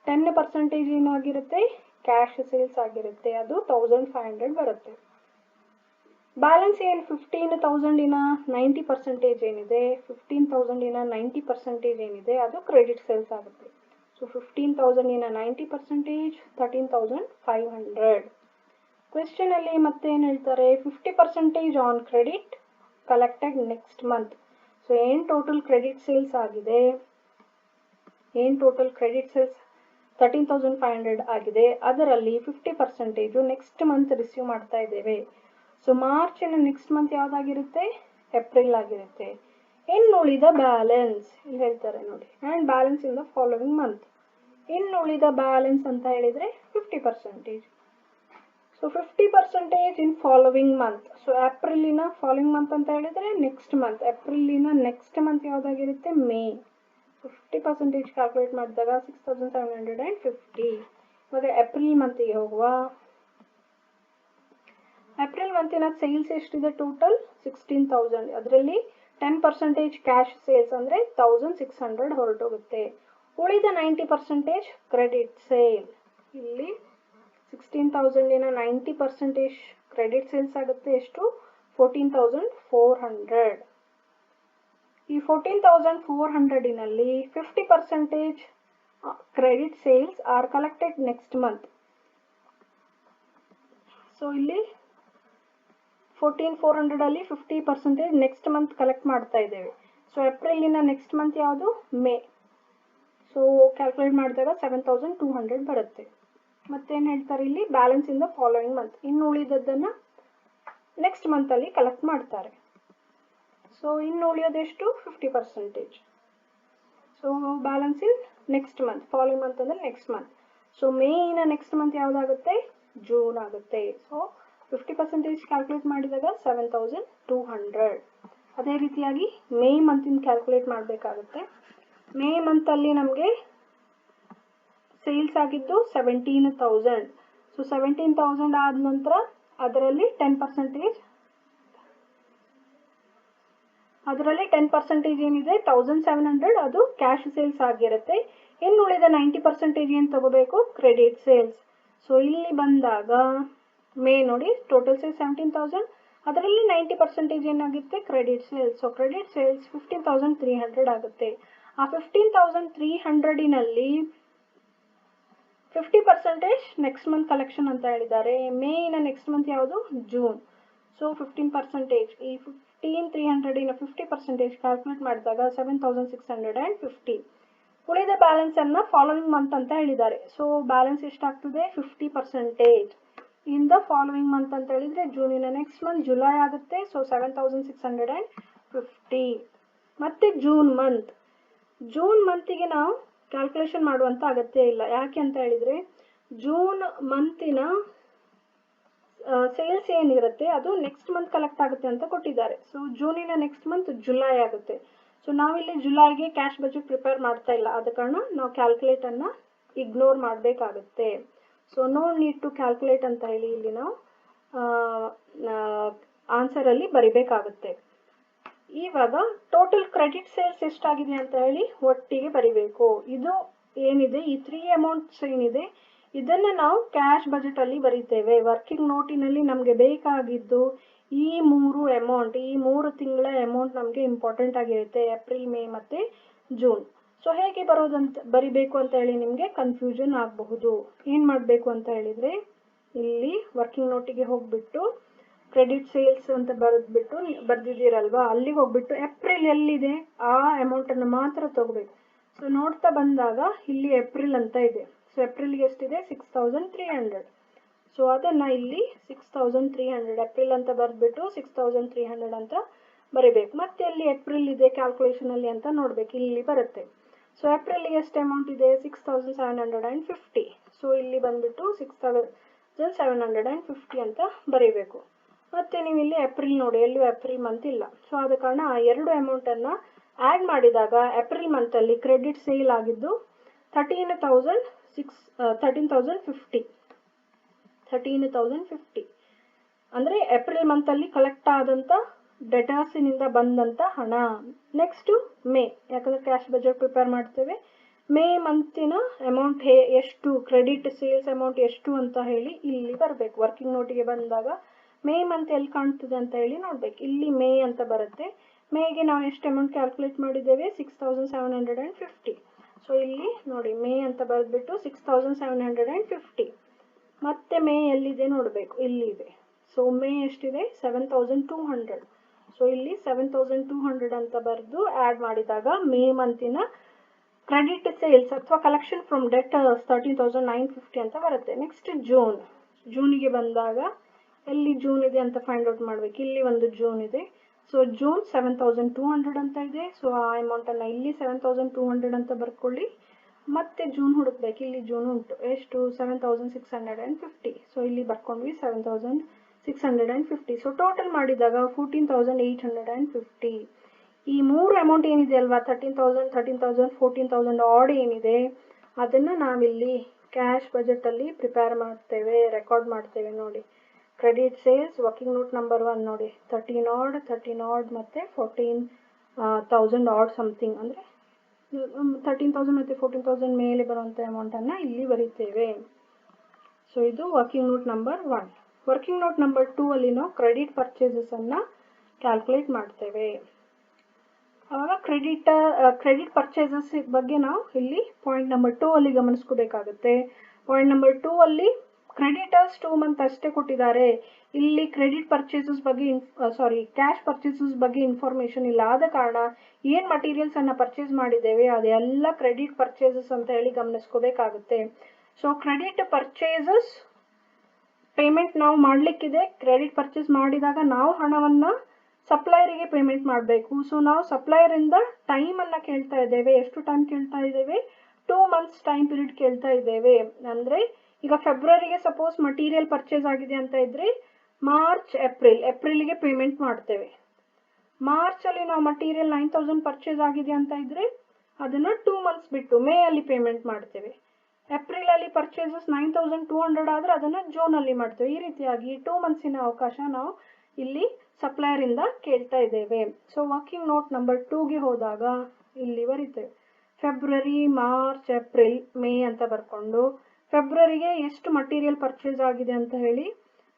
10% ಏನಾಗಿರುತ್ತೆ? ಕ್ಯಾಶ್ ಸೇಲ್ಸ್ ಆಗಿರುತ್ತೆ. ಅದು 1,500 ಬರುತ್ತೆ. ಬ್ಯಾಲೆನ್ಸ್ ಏನು? 15,000 90% ಏನಿದೆ, 15,000 90% ಏನಿದೆ ಅದು ಕ್ರೆಡಿಟ್ ಸೇಲ್ಸ್ ಆಗುತ್ತೆ. ಸೊ 15,000 90% 13,500. ಕ್ವೆಶ್ಚನ್ ಅಲ್ಲಿ ಮತ್ತೆ ಏನ್ ಹೇಳ್ತಾರೆ? 50% on credit collected next month. So ಏನ್ ಟೋಟಲ್ ಕ್ರೆಡಿಟ್ ಸೇಲ್ಸ್ ಆಗಿದೆ? ಏನ್ ಟೋಟಲ್ ಕ್ರೆಡಿಟ್ ಸೇಲ್ಸ್ 13,500 ಆಗಿದೆ. ಅದರಲ್ಲಿ 50% ನೆಕ್ಸ್ಟ್ ಮಂತ್ ರಿಸೀವ್ ಮಾಡ್ತಾ ಇದ್ದೇವೆ. ಸೊ ಮಾರ್ಚಿನ ನೆಕ್ಸ್ಟ್ ಮಂತ್ ಯಾವ್ದಾಗಿರುತ್ತೆ? ಏಪ್ರಿಲ್ ಆಗಿರುತ್ತೆ. ಇನ್ನು ಉಳಿದ ಬ್ಯಾಲೆನ್ಸ್ ಇಲ್ಲಿ ಹೇಳ್ತಾರೆ ನೋಡಿ, and balance in the following month. ಇನ್ನು ಉಳಿದ ಬ್ಯಾಲೆನ್ಸ್ ಅಂತ ಹೇಳಿದ್ರೆ 50%. So 50% in following month. So ಏಪ್ರಿಲಿನ ಫಾಲೋವಿಂಗ್ ಮಂತ್ ಅಂತ ಹೇಳಿದ್ರೆ ನೆಕ್ಸ್ಟ್ ಮಂತ್. ಏಪ್ರಿಲಿನ ನೆಕ್ಸ್ಟ್ ಮಂತ್ ಯಾವ್ದಾಗಿರುತ್ತೆ? ಮೇ. 50% ಕ್ಯಾಲ್ಕುಲೇಟ್ ಮಾಡಿದಾಗ 6,750. ಇವಾಗ ಏಪ್ರಿಲ್ ಮಂತ್ಗೆ ಹೋಗುವ. ಏಪ್ರಿಲ್ ಮಂತಿನ ಸೇಲ್ಸ್ ಎಷ್ಟಿದೆ ಟೋಟಲ್ 16,000. ಅದರಲ್ಲಿ 10% ಕ್ಯಾಶ್ ಸೇಲ್ಸ್ ಅಂದರೆ 1,600 ಹೊರಟೋಗುತ್ತೆ. ಉಳಿದ 90% ಕ್ರೆಡಿಟ್ ಸೇಲ್. ಇಲ್ಲಿ 16,000 90% ಕ್ರೆಡಿಟ್ ಸೇಲ್ಸ್ ಆಗುತ್ತೆ ಎಷ್ಟು 14,400. ಈ 14,400 ನಲ್ಲಿ 50% credit sales are collected next month. So ಇಲ್ಲಿ 14,400 ಅಲ್ಲಿ 50% ನೆಕ್ಸ್ಟ್ ಮಂತ್ ಕಲೆಕ್ಟ್ ಮಾಡ್ತಾ ಇದ್ದೇವೆ. ಸೊ ಏಪ್ರಿಲಿನ ನೆಕ್ಸ್ಟ್ ಮಂತ್ ಯಾವುದು ಮೇ. ಸೊ ಕ್ಯಾಲ್ಕುಲೇಟ್ ಮಾಡಿದಾಗ 7,200 ಬರುತ್ತೆ. ಮತ್ತೇನು ಹೇಳ್ತಾರೆ ಇಲ್ಲಿ balance in the following month. ಇನ್ನು ಉಳಿದದ್ದನ್ನು ನೆಕ್ಸ್ಟ್ ಮಂತಲ್ಲಿ ಕಲೆಕ್ಟ್ ಮಾಡ್ತಾರೆ. ಸೊ ಇನ್ನು ಉಳಿಯೋದೆಷ್ಟು 50%. ಸೊ ಬ್ಯಾಲೆನ್ಸ್ ಇನ್ ನೆಕ್ಸ್ಟ್ ಮಂತ್. ಫಾಲೋಯಿಂಗ್ ಮಂತ್ ಅಂದರೆ ನೆಕ್ಸ್ಟ್ ಮಂತ್. ಸೊ ಮೇನ ನೆಕ್ಸ್ಟ್ ಮಂತ್ ಯಾವುದಾಗುತ್ತೆ ಜೂನ್ ಆಗುತ್ತೆ. ಸೊ 50% ಕ್ಯಾಲ್ಕುಲೇಟ್ ಮಾಡಿದಾಗ 7,200. ಅದೇ ರೀತಿಯಾಗಿ ಮೇ ಮಂತಿನ ಕ್ಯಾಲ್ಕುಲೇಟ್ ಮಾಡಬೇಕಾಗುತ್ತೆ. ಮೇ ಮಂತಲ್ಲಿ ನಮಗೆ ಸೇಲ್ಸ್ ಆಗಿದ್ದು 17,000. ಸೊ 17,000 ಆದ ನಂತರ ಅದರಲ್ಲಿ 10% ಏನಿದೆ 1,700 ಅದು ಕ್ಯಾಶ್ ಸೇಲ್ಸ್ ಆಗಿರುತ್ತೆ. ಇನ್ನು ಉಳಿದ 90% ಏನು ತಗೋಬೇಕು ಕ್ರೆಡಿಟ್ ಸೇಲ್ಸ್. ಸೊ ಇಲ್ಲಿ ಬಂದಾಗ ಮೇ ನೋಡಿ ಟೋಟಲ್ ಸೇಲ್ಸ್ 17,000, ಅದರಲ್ಲಿ 90% ಏನಾಗುತ್ತೆ credit sales. So credit sales 15,300 ಆಗುತ್ತೆ. ಆ 15,300ನಲ್ಲಿ 50% ನೆಕ್ಸ್ಟ್ ಮಂತ್ ಕಲೆಕ್ಷನ್ ಅಂತ ಹೇಳಿದ್ದಾರೆ. ಮೇನ ನೆಕ್ಸ್ಟ್ ಮಂತ್ ಯಾವುದು ಜೂನ್. ಸೊ 15%. ಈ 15,300 50% ಕ್ಯಾಲ್ಕುಲೇಟ್ ಮಾಡಿದಾಗ 7,650. ಉಳಿದ ಬ್ಯಾಲೆನ್ಸ್ ಅನ್ನ ಫಾಲೋವಿಂಗ್ ಮಂತ್ ಅಂತ ಹೇಳಿದ್ದಾರೆ. ಸೊ ಬ್ಯಾಲೆನ್ಸ್ ಎಷ್ಟಾಗ್ತದೆ 50% ಇನ್ ದ ಫಾಲೋವಿಂಗ್ ಮಂತ್ ಅಂತ ಹೇಳಿದ್ರೆ ಜೂನಿನ ನೆಕ್ಸ್ಟ್ ಮಂತ್ ಜುಲೈ ಆಗುತ್ತೆ. ಸೊ 7,650. ಮತ್ತೆ ಜೂನ್ ಮಂತಿಗೆ ನಾವು ಕ್ಯಾಲ್ಕುಲೇಷನ್ ಮಾಡುವಂತ ಅಗತ್ಯ ಇಲ್ಲ. ಯಾಕೆ ಅಂತ ಹೇಳಿದ್ರೆ ಜೂನ್ ಮಂತಿನ ಸೇಲ್ಸ್ ಏನಿರುತ್ತೆ ಅದು ನೆಕ್ಸ್ಟ್ ಮಂತ್ ಕಲೆಕ್ಟ್ ಆಗುತ್ತೆ ಅಂತ ಕೊಟ್ಟಿದ್ದಾರೆ. ಸೊ ಜೂನಿನ ನೆಕ್ಸ್ಟ್ ಮಂತ್ ಜುಲೈ ಆಗುತ್ತೆ. ಸೊ ನಾವಿಲ್ಲಿ ಜುಲೈಗೆ ಕ್ಯಾಶ್ ಬಜೆಟ್ ಪ್ರಿಪೇರ್ ಮಾಡ್ತಾ ಇಲ್ಲ. ಆದ ಕಾರಣ ನಾವು ಕ್ಯಾಲ್ಕುಲೇಟ್ ಅನ್ನ ಇಗ್ನೋರ್ ಮಾಡಬೇಕಾಗುತ್ತೆ. So no need to calculate ಅಂತ ಹೇಳಿ ಇಲ್ಲಿ ನಾವು ಆನ್ಸರ್ ಅಲ್ಲಿ ಬರಿಬೇಕಾಗುತ್ತೆ. ಇವಾಗ ಟೋಟಲ್ ಕ್ರೆಡಿಟ್ ಸೇಲ್ಸ್ ಎಷ್ಟಾಗಿದೆ ಅಂತ ಹೇಳಿ ಒಟ್ಟಿಗೆ ಬರಿಬೇಕು. ಇದು ಏನಿದೆ ಈ 3 ಅಮೌಂಟ್ಸ್ ಏನಿದೆ ಇದನ್ನ ನಾವು ಕ್ಯಾಶ್ ಬಜೆಟ್ ಅಲ್ಲಿ ಬರೀತೇವೆ. ವರ್ಕಿಂಗ್ ನೋಟಿನಲ್ಲಿ ನಮಗೆ ಬೇಕಾಗಿದ್ದು ಈ 3 ಅಮೌಂಟ್, ಈ 3 ತಿಂಗಳ ಅಮೌಂಟ್ ನಮಗೆ ಇಂಪಾರ್ಟೆಂಟ್ ಆಗಿರುತ್ತೆ, ಏಪ್ರಿಲ್ ಮೇ ಮತ್ತೆ ಜೂನ್. ಸೊ ಹೇಗೆ ಬರಿಬೇಕು ಅಂತ ಹೇಳಿ ನಿಮಗೆ ಕನ್ಫ್ಯೂಷನ್ ಆಗಬಹುದು. ಏನ್ ಮಾಡಬೇಕು ಅಂತ ಹೇಳಿದ್ರೆ ಇಲ್ಲಿ ವರ್ಕಿಂಗ್ ನೋಟಿಗೆ ಹೋಗ್ಬಿಟ್ಟು ಕ್ರೆಡಿಟ್ ಸೇಲ್ಸ್ ಅಂತ ಬರ್ದಿದ್ದೀರಲ್ವಾ ಅಲ್ಲಿಗೆ ಹೋಗ್ಬಿಟ್ಟು ಏಪ್ರಿಲ್ ಎಲ್ಲಿದೆ ಆ ಅಮೌಂಟ್ ಅನ್ನು ಮಾತ್ರ ತಗೋಬೇಕು. ಸೊ ನೋಡ್ತಾ ಬಂದಾಗ ಇಲ್ಲಿ ಏಪ್ರಿಲ್ ಅಂತ ಇದೆ. ಸೊ ಏಪ್ರಿಲ್ಗೆ ಎಷ್ಟಿದೆ 6,300. ಸೊ ಅದನ್ನ ಇಲ್ಲಿ 6,300 ಏಪ್ರಿಲ್ ಅಂತ ಬರ್ದ್ಬಿಟ್ಟು 6,300 ಅಂತ ಬರಿಬೇಕು. ಮತ್ತೆ ಅಲ್ಲಿ ಏಪ್ರಿಲ್ ಇದೆ ಕ್ಯಾಲ್ಕುಲೇಷನ್ ಅಲ್ಲಿ ಅಂತ ನೋಡ್ಬೇಕು, ಇಲ್ಲಿ ಬರುತ್ತೆ. ಸೊ ಏಪ್ರಿಲ್ಗೆ ಎಷ್ಟು ಅಮೌಂಟ್ ಇದೆ 6,750. ಸೊ ಇಲ್ಲಿ ಬಂದ್ಬಿಟ್ಟು 6,750 ಅಂತ ಬರೀಬೇಕು. ಮತ್ತೆ ನೀವು ಇಲ್ಲಿ ಏಪ್ರಿಲ್ ನೋಡಿ, ಎಲ್ಲೂ ಏಪ್ರಿಲ್ ಮಂತ್ ಇಲ್ಲ. ಸೊ ಆದ ಕಾರಣ ಆ 2 ಅಮೌಂಟ್ ಅನ್ನ ಆಡ್ ಮಾಡಿದಾಗ ಏಪ್ರಿಲ್ ಮಂತ್ ಅಲ್ಲಿ ಕ್ರೆಡಿಟ್ ಸೇಲ್ ಆಗಿದ್ದು 13,050 ಅಂದ್ರೆ ಏಪ್ರಿಲ್ ಮಂತ್ ಅಲ್ಲಿ ಕಲೆಕ್ಟ್ ಆದಂತ ಡೆಟಾಸಿನಿಂದ ಬಂದಂತ ಹಣ. ನೆಕ್ಸ್ಟ್ ಮೇ, ಯಾಕಂದ್ರೆ ಕ್ಯಾಶ್ ಬಜೆಟ್ ಪ್ರಿಪೇರ್ ಮಾಡ್ತೇವೆ. ಮೇ ಮಂತಿನ ಅಮೌಂಟ್ ಎಷ್ಟು ಕ್ರೆಡಿಟ್ ಸೇಲ್ಸ್ ಅಮೌಂಟ್ ಎಷ್ಟು ಅಂತ ಹೇಳಿ ಇಲ್ಲಿ ಬರಬೇಕು. ವರ್ಕಿಂಗ್ ನೋಟಿಗೆ ಬಂದಾಗ ಮೇ ಮಂತ್ ಎಲ್ಲಿ ಕಾಣ್ತದೆ ಅಂತ ಹೇಳಿ ನೋಡ್ಬೇಕು. ಇಲ್ಲಿ ಮೇ ಅಂತ ಬರುತ್ತೆ. ಮೇಗೆ ನಾವು ಎಷ್ಟು ಅಮೌಂಟ್ ಕ್ಯಾಲ್ಕುಲೇಟ್ ಮಾಡಿದ್ದೇವೆ 6,750. ಸೊ ಇಲ್ಲಿ ನೋಡಿ ಮೇ ಅಂತ ಬರೆದ್ಬಿಟ್ಟು 6,750. ಮತ್ತೆ ಮೇ ಎಲ್ಲಿದೆ ನೋಡಬೇಕು, ಇಲ್ಲಿ ಇದೆ. ಸೊ ಮೇ ಎಷ್ಟಿದೆ 7,200. ಸೊ ಇಲ್ಲಿ 7,200 ಅಂತ ಬರೆದು ಆಡ್ ಮಾಡಿದಾಗ ಮೇ ಮಂತಿನ ಕ್ರೆಡಿಟ್ ಸೇಲ್ಸ್ ಅಥವಾ ಕಲೆಕ್ಷನ್ ಫ್ರಮ್ ಡೆಟರ್ಸ್ 13,950 ಅಂತ ಬರುತ್ತೆ. ನೆಕ್ಸ್ಟ್ ಜೂನಿಗೆ ಬಂದಾಗ ಎಲ್ಲಿ ಜೂನ್ ಇದೆ ಅಂತ ಫೈಂಡ್ ಔಟ್ ಮಾಡ್ಬೇಕು. ಇಲ್ಲಿ ಒಂದು ಜೂನ್ ಇದೆ. ಸೊ ಜೂನ್ 7,200 ಅಂತ ಇದೆ. ಸೊ ಆ ಅಮೌಂಟ್ ಅನ್ನ ಇಲ್ಲಿ 7,200 ಅಂತ ಬರ್ಕೊಳ್ಳಿ. ಮತ್ತೆ ಜೂನ್ ಹುಡುಕ್ಬೇಕು. ಇಲ್ಲಿ ಜೂನ್ ಉಂಟು, ಎಷ್ಟು 7,650. ಸೊ ಇಲ್ಲಿ ಬರ್ಕೊಂಡ್ವಿ 7,650. ಸೊ ಟೋಟಲ್ ಮಾಡಿದಾಗ 14,850. ಈ 3 ಅಮೌಂಟ್ ಏನಿದೆ ಅಲ್ವಾ 13,000, 13,000, 14,000 ಆಡ್ ಏನಿದೆ ಅದನ್ನ ನಾವಿಲ್ಲಿ ಕ್ಯಾಶ್ ಬಜೆಟ್ ಅಲ್ಲಿ ಪ್ರಿಪೇರ್ ಮಾಡ್ತೇವೆ, ರೆಕಾರ್ಡ್ ಮಾಡ್ತೇವೆ. ನೋಡಿ credit sales working note number 1 ನೋಡಿ 13 ಆಡ್ ಮತ್ತು 14,000 ಆಡ್ ಸಮಥಿಂಗ್, ಅಂದರೆ 13,000 ಮತ್ತು 14,000 ಮೇಲೆ ಬರುವಂಥ ಅಮೌಂಟನ್ನು ಇಲ್ಲಿ ಬರೀತೇವೆ. ಸೊ ಇದು working note number 1. Working note number 2 ಅಲ್ಲಿ ನಾವು ಕ್ರೆಡಿಟ್ ಪರ್ಚೇಸಸನ್ನು ಕ್ಯಾಲ್ಕುಲೇಟ್ ಮಾಡ್ತೇವೆ. ಆವಾಗ ಕ್ರೆಡಿಟ್ ಪರ್ಚೇಸಸ್ ಬಗ್ಗೆ ನಾವು ಇಲ್ಲಿ ಪಾಯಿಂಟ್ ನಂಬರ್ 2 ಅಲ್ಲಿ ಗಮನಿಸ್ಕೋಬೇಕಾಗುತ್ತೆ. ಪಾಯಿಂಟ್ ನಂಬರ್ 2 ಅಲ್ಲಿ ಕ್ರೆಡಿಟರ್ಸ್ 2 ಮಂತ್ ಅಷ್ಟೇ ಕೊಟ್ಟಿದ್ದಾರೆ. ಇಲ್ಲಿ ಕ್ರೆಡಿಟ್ ಪರ್ಚೇಸಸ್ ಬಗ್ಗೆ ಕ್ಯಾಶ್ ಪರ್ಚೇಸಸ್ ಬಗ್ಗೆ ಇನ್ಫಾರ್ಮೇಶನ್ ಇಲ್ಲ. ಆದ ಕಾರಣ ಏನು ಮಟೀರಿಯಲ್ಸ್ ಅನ್ನ ಪರ್ಚೇಸ್ ಮಾಡಿದ್ದೇವೆ ಅದೆಲ್ಲ ಕ್ರೆಡಿಟ್ ಪರ್ಚೇಸಸ್ ಅಂತ ಹೇಳಿ ಗಮನಿಸ್ಕೋಬೇಕಾಗುತ್ತೆ. ಸೊ ಕ್ರೆಡಿಟ್ ಪರ್ಚೇಸಸ್ ಪೇಮೆಂಟ್ ನಾವು ಮಾಡಲಿಕ್ಕಿದೆ. ಕ್ರೆಡಿಟ್ ಪರ್ಚೇಸ್ ಮಾಡಿದಾಗ ನಾವು ಹಣವನ್ನ ಸಪ್ಲೈಯರಿಗೆ ಪೇಮೆಂಟ್ ಮಾಡಬೇಕು. ಸೊ ನಾವು ಸಪ್ಲೈಯರ್ ಇಂದ ಟೈಮ್ ಅನ್ನ ಕೇಳ್ತಾ ಇದ್ದೇವೆ. ಎಷ್ಟು ಟೈಮ್ ಕೇಳ್ತಾ ಇದ್ದೇವೆ? 2 ಮಂತ್ಸ್ ಟೈಮ್ ಪೀರಿಯಡ್ ಕೇಳ್ತಾ ಇದ್ದೇವೆ. ಅಂದ್ರೆ ಈಗ ಫೆಬ್ರವರಿಗೆ ಸಪೋಸ್ ಮಟೀರಿಯಲ್ ಪರ್ಚೇಸ್ ಆಗಿದೆ ಅಂತ ಇದ್ರೆ ಮಾರ್ಚ್ ಏಪ್ರಿಲ್ಗೆ ಪೇಮೆಂಟ್ ಮಾಡ್ತೇವೆ. ಮಾರ್ಚ್ ಅಲ್ಲಿ ನಾವು ಮಟೀರಿಯಲ್ 9,000 ಪರ್ಚೇಸ್ ಆಗಿದೆ ಅಂತ ಇದ್ರೆ ಅದನ್ನ 2 ಮಂತ್ಸ್ ಬಿಟ್ಟು ಮೇ ಅಲ್ಲಿ ಪೇಮೆಂಟ್ ಮಾಡ್ತೇವೆ. ಏಪ್ರಿಲ್ ಅಲ್ಲಿ ಪರ್ಚೇಸಸ್ 9,200 ಆದ್ರೆ ಅದನ್ನ ಜೂನ್ ಅಲ್ಲಿ ಮಾಡ್ತೇವೆ. ಈ ರೀತಿಯಾಗಿ 2 ಮಂತ್ಸಿನ ಅವಕಾಶ ನಾವು ಇಲ್ಲಿ ಸಪ್ಲೈಯರ್ ಇಂದ ಕೇಳ್ತಾ ಇದ್ದೇವೆ. ಸೊ ವರ್ಕಿಂಗ್ ನೋಟ್ ನಂಬರ್ 2ಗೆ ಹೋದಾಗ ಇಲ್ಲಿ ಬರೀತೇವೆ ಫೆಬ್ರವರಿ, ಮಾರ್ಚ್, ಏಪ್ರಿಲ್, ಮೇ ಅಂತ ಬರ್ಕೊಂಡು ಫೆಬ್ರವರಿಗೆ ಎಷ್ಟು ಮಟೀರಿಯಲ್ ಪರ್ಚೇಸ್ ಆಗಿದೆ ಅಂತ ಹೇಳಿ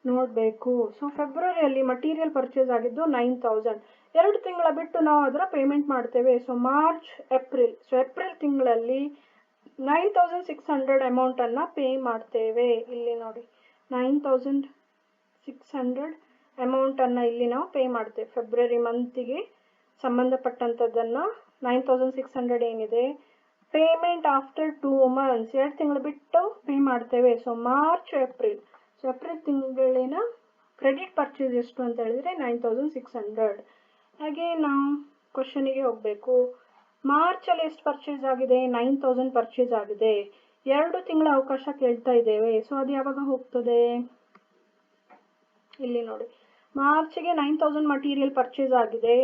ನೋಡಬೇಕು. ಸೊ ಫೆಬ್ರವರಿಯಲ್ಲಿ ಮಟೀರಿಯಲ್ ಪರ್ಚೇಸ್ ಆಗಿದ್ದು 9,000. 2 ತಿಂಗಳ ಬಿಟ್ಟು ನಾವು ಅದರ ಪೇಮೆಂಟ್ ಮಾಡ್ತೇವೆ. So March, April. So April ತಿಂಗಳಲ್ಲಿ 9,600 ಅಮೌಂಟ್ ಅನ್ನ ಪೇ ಮಾಡ್ತೇವೆ. ಇಲ್ಲಿ ನೋಡಿ 9,600 ಅಮೌಂಟ್ ಅನ್ನ ಇಲ್ಲಿ ನಾವು ಪೇ ಮಾಡ್ತೇವೆ. ಫೆಬ್ರವರಿ ಮಂತಿಗೆ ಸಂಬಂಧಪಟ್ಟಂತದ್ದನ್ನ 9,600 ಏನಿದೆ ಪೇಮೆಂಟ್ ಆಫ್ಟರ್ 2 ಮಂತ್ಸ್ 2 ತಿಂಗಳು ಬಿಟ್ಟು ಪೇ ಮಾಡ್ತೇವೆ. So March, April. So April ತಿಂಗಳಿನ ಕ್ರೆಡಿಟ್ ಪರ್ಚೇಸ್ ಎಷ್ಟು ಅಂತ ಹೇಳಿದ್ರೆ 9,600. ಹಾಗೆ ನಾವು ಕ್ವಶನಿಗೆ ಹೋಗಬೇಕು. ಮಾರ್ಚ್ ಅಲ್ಲಿ ಎಷ್ಟು ಪರ್ಚೇಸ್ ಆಗಿದೆ? 9,000 ಪರ್ಚೇಸ್ ಆಗಿದೆ. 2 ತಿಂಗಳ ಅವಕಾಶ ಕೇಳ್ತಾ ಇದ್ದೇವೆ. ಸೊ ಅದು ಯಾವಾಗ ಹೋಗ್ತದೆ? ಇಲ್ಲಿ ನೋಡಿ ಮಾರ್ಚ್ಗೆ 9,000 ಮಟೀರಿಯಲ್ ಪರ್ಚೇಸ್ ಆಗಿದೆ.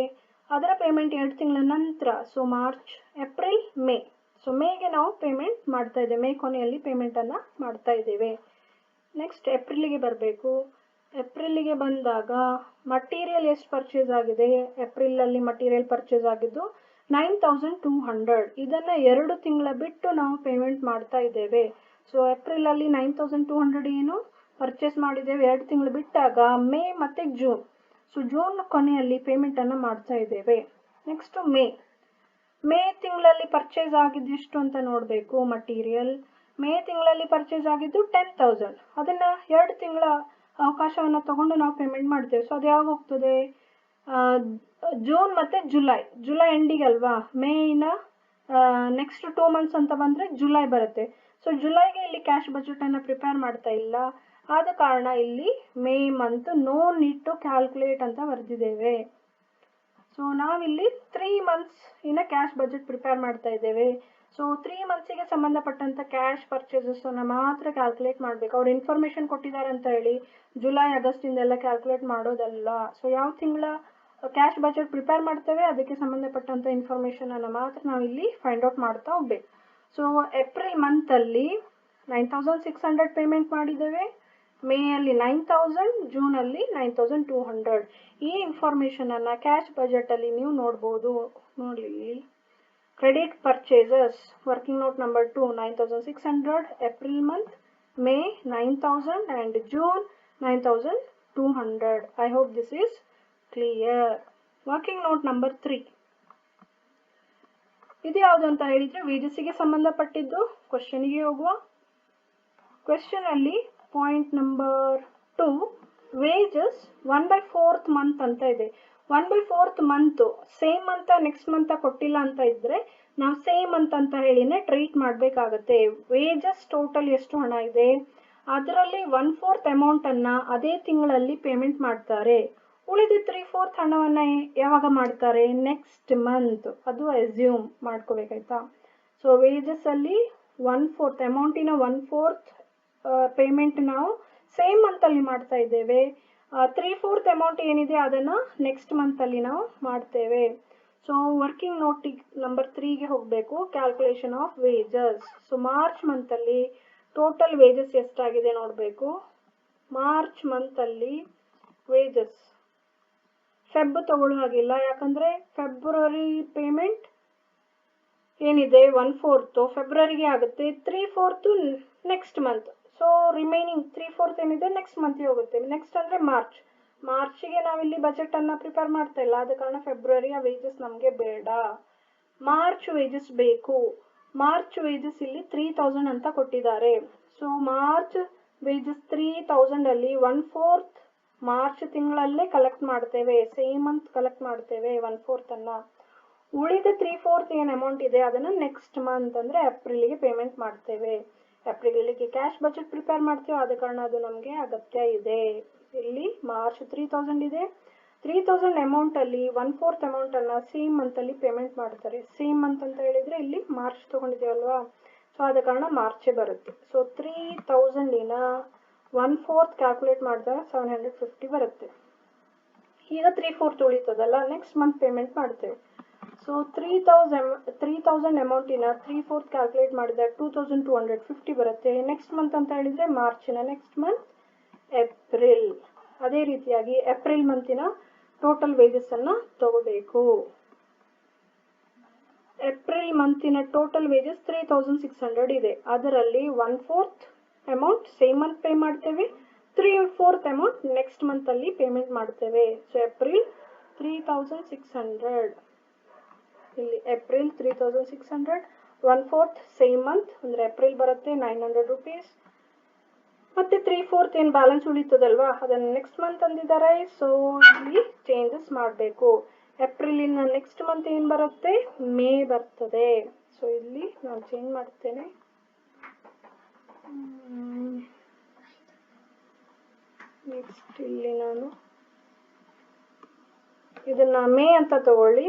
ಅದರ ಪೇಮೆಂಟ್ 2 ತಿಂಗಳ ನಂತರ. So March, April, May. So ಮೇಗೆ ನಾವು ಪೇಮೆಂಟ್ ಮಾಡ್ತಾ ಇದ್ದೇವೆ. ಮೇ ಕೊನೆಯಲ್ಲಿ ಪೇಮೆಂಟ್ ಅನ್ನ ಮಾಡ್ತಾ ಇದ್ದೇವೆ. ನೆಕ್ಸ್ಟ್ ಏಪ್ರಿಲ್ಗೆ ಬರಬೇಕು. ಏಪ್ರಿಲ್ಗೆ ಬಂದಾಗ ಮಟೀರಿಯಲ್ ಎಷ್ಟು ಪರ್ಚೇಸ್ ಆಗಿದೆ? ಏಪ್ರಿಲ್ ಅಲ್ಲಿ ಮಟೀರಿಯಲ್ ಪರ್ಚೇಸ್ ಆಗಿದ್ದು 9,200. ಇದನ್ನ 2 ತಿಂಗಳ ಬಿಟ್ಟು ನಾವು ಪೇಮೆಂಟ್ ಮಾಡ್ತಾ ಇದ್ದೇವೆ. ಸೊ ಏಪ್ರಿಲ್ ಅಲ್ಲಿ 9,200 ಏನು ಪರ್ಚೇಸ್ ಮಾಡಿದ್ದೇವೆ. 2 ತಿಂಗಳು ಬಿಟ್ಟಾಗ ಮೇ ಮತ್ತೆ ಜೂನ್. ಸೊ ಜೂನ್ ಕೊನೆಯಲ್ಲಿ ಪೇಮೆಂಟ್ ಅನ್ನ ಮಾಡ್ತಾ ಇದ್ದೇವೆ. ನೆಕ್ಸ್ಟ್ ಮೇ ತಿಂಗಳಲ್ಲಿ ಪರ್ಚೇಸ್ ಆಗಿದ್ದು ಎಷ್ಟು ಅಂತ ನೋಡಬೇಕು. ಮಟೀರಿಯಲ್ ಮೇ ತಿಂಗಳಲ್ಲಿ ಪರ್ಚೇಸ್ ಆಗಿದ್ದು 10,000. ಅದನ್ನ 2 ತಿಂಗಳ ಅವಕಾಶವನ್ನ ತಗೊಂಡು ನಾವು ಪೇಮೆಂಟ್ ಮಾಡ್ತೇವೆ. ಸೊ ಅದು ಯಾವಾಗ ಹೋಗ್ತದೆ? ಜೂನ್ ಮತ್ತೆ ಜುಲೈ ಎಂಡಿಗೆ ಅಲ್ವಾ. ಮೇನ ನೆಕ್ಸ್ಟ್ 2 ಮಂತ್ಸ್ ಅಂತ ಬಂದ್ರೆ ಜುಲೈ ಬರುತ್ತೆ. ಸೊ ಜುಲೈಗೆ ಇಲ್ಲಿ ಕ್ಯಾಶ್ ಬಜೆಟ್ ಅನ್ನ ಪ್ರಿಪೇರ್ ಮಾಡ್ತಾ ಇಲ್ಲ. ಆದ ಕಾರಣ ಇಲ್ಲಿ May month no need to calculate ಅಂತ ಬರೆದಿದ್ದೇವೆ. ಸೊ ನಾವಿಲ್ಲಿ 3 ಮಂತ್ಸ್ ಇನ್ನ ಕ್ಯಾಶ್ ಬಜೆಟ್ ಪ್ರಿಪೇರ್ ಮಾಡ್ತಾ ಇದ್ದೇವೆ. ಸೊ 3 ಮಂತ್ಸಿಗೆ ಸಂಬಂಧಪಟ್ಟಂತ ಕ್ಯಾಶ್ ಪರ್ಚೇಸಸ್ ಅನ್ನ ಮಾತ್ರ ಕ್ಯಾಲ್ಕುಲೇಟ್ ಮಾಡ್ಬೇಕು. ಅವ್ರು ಇನ್ಫಾರ್ಮೇಶನ್ ಕೊಟ್ಟಿದ್ದಾರೆ ಅಂತ ಹೇಳಿ ಜುಲೈ, ಆಗಸ್ಟ್ ಇಂದೆಲ್ಲ ಕ್ಯಾಲ್ಕುಲೇಟ್ ಮಾಡೋದಲ್ಲ. ಸೊ ಯಾವ ತಿಂಗಳ ಕ್ಯಾಶ್ ಬಜೆಟ್ ಪ್ರಿಪೇರ್ ಮಾಡ್ತೇವೆ ಅದಕ್ಕೆ ಸಂಬಂಧಪಟ್ಟಂತ ಇನ್ಫಾರ್ಮೇಶನ್ ಅನ್ನ ಮಾತ್ರ ನಾವು ಇಲ್ಲಿ ಫೈಂಡ್ ಔಟ್ ಮಾಡ್ತಾ ಹೋಗ್ಬೇಕು. ಸೊ ಏಪ್ರಿಲ್ ಮಂತ್ ಅಲ್ಲಿ 9,600 ಪೇಮೆಂಟ್ ಮಾಡಿದ್ದೇವೆ. ಮೇ ಅಲ್ಲಿ 9,000, ಜೂನ್ ಅಲ್ಲಿ 9,200. ಈ ಇನ್ಫಾರ್ಮೇಶನ್ ಅನ್ನ ಕ್ಯಾಶ್ ಬಜೆಟ್ ಅಲ್ಲಿ ನೀವು ನೋಡಬಹುದು. ನೋಡಿ ಇಲ್ಲಿ credit purchases working note number 2 9,600 April month, May 9,000 and June 9,200. I hope this is clear. Working note number 3 ಇದು ಯಾವುದು ಅಂತ ಹೇಳಿದ್ರೆ ವೇಜಸ್ಗೆ ಸಂಬಂಧಪಟ್ಟಿದ್ದು. ಕ್ವಶನ್ಗೆ ಹೋಗುವ. ಕ್ವಶನ್ ಅಲ್ಲಿ ಪಾಯಿಂಟ್ ನಂಬರ್ 2 ವೇಜಸ್ 1/4 ಮಂತ್ ಅಂತ ಇದೆ. 1/4 month same month next month ಕೊಟ್ಟಿಲ್ಲ ಅಂತ ಇದ್ರೆ ನಾವು ಸೇಮ್ ಮಂತ್ ಅಂತ ಹೇಳಿನೇ ಟ್ರೀಟ್ ಮಾಡಬೇಕಾಗತ್ತೆ. ವೇಜಸ್ ಟೋಟಲ್ ಎಷ್ಟು ಹಣ ಇದೆ ಅದರಲ್ಲಿ 1/4 ಅಮೌಂಟ್ ಅನ್ನ ಅದೇ ತಿಂಗಳಲ್ಲಿ ಪೇಮೆಂಟ್ ಮಾಡ್ತಾರೆ. ಉಳಿದ 3/4 ಹಣವನ್ನ ಯಾವಾಗ ಮಾಡ್ತಾರೆ? Next month. ಅದು ಅಸ್ಯೂಮ್ ಮಾಡ್ಕೋಬೇಕಾಯ್ತಾ. ಸೊ ವೇಜಸ್ ಅಲ್ಲಿ 1/4 ಅಮೌಂಟಿನ 1/4 ಪೇಮೆಂಟ್ ನಾವು ಸೇಮ್ ಮಂತ್ ಅಲ್ಲಿ ಮಾಡ್ತಾ ಇದ್ದೇವೆ. 3/4 ಅಮೌಂಟ್ ಏನಿದೆ ಅದನ್ನ ನೆಕ್ಸ್ಟ್ ಮಂತ್ ಅಲ್ಲಿ ನಾವು ಮಾಡ್ತೇವೆ. ಸೊ ವರ್ಕಿಂಗ್ ನೋಟ್ ನಂಬರ್ 3ಗೆ ಹೋಗಬೇಕು. Calculation of wages. So March month ಅಲ್ಲಿ ಟೋಟಲ್ ವೇಜಸ್ ಎಷ್ಟಾಗಿದೆ ನೋಡಬೇಕು. ಮಾರ್ಚ್ ಮಂತಲ್ಲಿ ವೇಜಸ್ ಫೆಬ್ ತಗೊಳ್ಳೋ ಹಾಗಿಲ್ಲ, ಯಾಕಂದರೆ ಫೆಬ್ರವರಿ ಪೇಮೆಂಟ್ ಏನಿದೆ 1/4 ಫೆಬ್ರವರಿಗೆ ಆಗುತ್ತೆ, 3/4 ನೆಕ್ಸ್ಟ್ ಮಂತ್. ಸೊ ರಿಮೈನಿಂಗ್ 3/4 ಏನಿದೆ ನೆಕ್ಸ್ಟ್ ಮಂತ್ಗೆ ಹೋಗುತ್ತೆ. ನೆಕ್ಸ್ಟ್ ಅಂದರೆ ಮಾರ್ಚ್ಗೆ ನಾವಿಲ್ಲಿ ಬಜೆಟನ್ನು ಪ್ರಿಪೇರ್ ಮಾಡ್ತಾ ಇಲ್ಲ, ಆದ ಕಾರಣ ಫೆಬ್ರವರಿಯ ವೇಜಸ್ ನಮಗೆ ಬೇಡ. ಮಾರ್ಚ್ ವೇಜಸ್ ಬೇಕು. ಮಾರ್ಚ್ ವೇಜಸ್ ಇಲ್ಲಿ 3000 ಅಂತ ಕೊಟ್ಟಿದ್ದಾರೆ. ಸೊ ಮಾರ್ಚ್ ವೇಜಸ್ 3000 ಅಲ್ಲಿ 1/4 ಮಾರ್ಚ್ ತಿಂಗಳಲ್ಲೇ ಕಲೆಕ್ಟ್ ಮಾಡ್ತೇವೆ, ಸೇಮ್ ಮಂತ್ ಕಲೆಕ್ಟ್ ಮಾಡ್ತೇವೆ 1/4 ಅನ್ನ. ಉಳಿದ 3/4 ಏನು ಅಮೌಂಟ್ ಇದೆ ಅದನ್ನು ನೆಕ್ಸ್ಟ್ ಮಂತ್ ಅಂದರೆ ಏಪ್ರಿಲ್ಗೆ ಪೇಮೆಂಟ್ ಮಾಡ್ತೇವೆ. ಏಪ್ರಿಲ್ಗೆ ಕ್ಯಾಶ್ ಬಜೆಟ್ ಪ್ರಿಪೇರ್ ಮಾಡ್ತೇವೆ, ಆದ ಕಾರಣ ಅದು ನಮಗೆ ಅಗತ್ಯ ಇದೆ. ಇಲ್ಲಿ ಮಾರ್ಚ್ 3000 ಇದೆ, 3000 ಅಮೌಂಟಲ್ಲಿ 1/4 ಅಮೌಂಟನ್ನು ಸೇಮ್ ಮಂತಲ್ಲಿ ಪೇಮೆಂಟ್ ಮಾಡ್ತಾರೆ. ಸೇಮ್ ಮಂತ್ ಅಂತ ಹೇಳಿದರೆ ಇಲ್ಲಿ ಮಾರ್ಚ್ ತೊಗೊಂಡಿದ್ದೇವಲ್ವಾ, ಸೊ ಆದ ಕಾರಣ ಮಾರ್ಚೇ ಬರುತ್ತೆ. ಸೊ 3000 1/4 ಕ್ಯಾಲ್ಕುಲೇಟ್ ಮಾಡಿದಾಗ 750 ಬರುತ್ತೆ. ಈಗ 3/4 ಉಳಿತದಲ್ಲ, ನೆಕ್ಸ್ಟ್ ಮಂತ್ ಪೇಮೆಂಟ್ ಮಾಡ್ತೇವೆ. ಸೊ 3000 ಅಮೌಂಟಿನ 3/4 ಕ್ಯಾಲ್ಕುಲೇಟ್ ಮಾಡಿದಾಗ 2250 ಬರುತ್ತೆ. ನೆಕ್ಸ್ಟ್ ಮಂತ್ ಅಂತ ಹೇಳಿದರೆ ಮಾರ್ಚಿನ ನೆಕ್ಸ್ಟ್ ಮಂತ್ ಏಪ್ರಿಲ್. ಅದೇ ರೀತಿಯಾಗಿ ಏಪ್ರಿಲ್ ಮಂತಿನ ಟೋಟಲ್ ವೇಜಸ್ಸನ್ನು ತಗೋಬೇಕು. ಏಪ್ರಿಲ್ ಮಂತಿನ ಟೋಟಲ್ ವೇಜಸ್ 3600 ಇದೆ. ಅದರಲ್ಲಿ 1/4 ಅಮೌಂಟ್ ಸೇಮ್ ಮಂತ್ ಪೇ ಮಾಡ್ತೇವೆ, 3/4 ಅಮೌಂಟ್ ನೆಕ್ಸ್ಟ್ ಮಂತಲ್ಲಿ ಪೇಮೆಂಟ್ ಮಾಡ್ತೇವೆ. ಸೊ ಏಪ್ರಿಲ್ 3600, ಇಲ್ಲಿ ಏಪ್ರಿಲ್ 3600, 1/4 ಸೇಮ್ ಮಂತ್ ಅಂದರೆ ಏಪ್ರಿಲ್ ಬರುತ್ತೆ 900 rupees. ಮತ್ತು 3/4 ಏನು ಬ್ಯಾಲೆನ್ಸ್ ಉಳಿತದಲ್ವಾ ಅದನ್ನು ನೆಕ್ಸ್ಟ್ ಮಂತ್ ಅಂದಿದ್ದಾರೆ. ಸೊ ಇಲ್ಲಿ ಚೇಂಜಸ್ ಮಾಡಬೇಕು. ಏಪ್ರಿಲಿನ ನೆಕ್ಸ್ಟ್ ಮಂತ್ ಏನು ಬರುತ್ತೆ, ಮೇ ಬರ್ತದೆ. ಸೊ ಇಲ್ಲಿ ನಾನು ಚೇಂಜ್ ಮಾಡ್ತೇನೆ. ನೆಕ್ಸ್ಟ್ ಇಲ್ಲಿ ನಾನು ಇದನ್ನು ಮೇ ಅಂತ ತಗೊಳ್ಳಿ,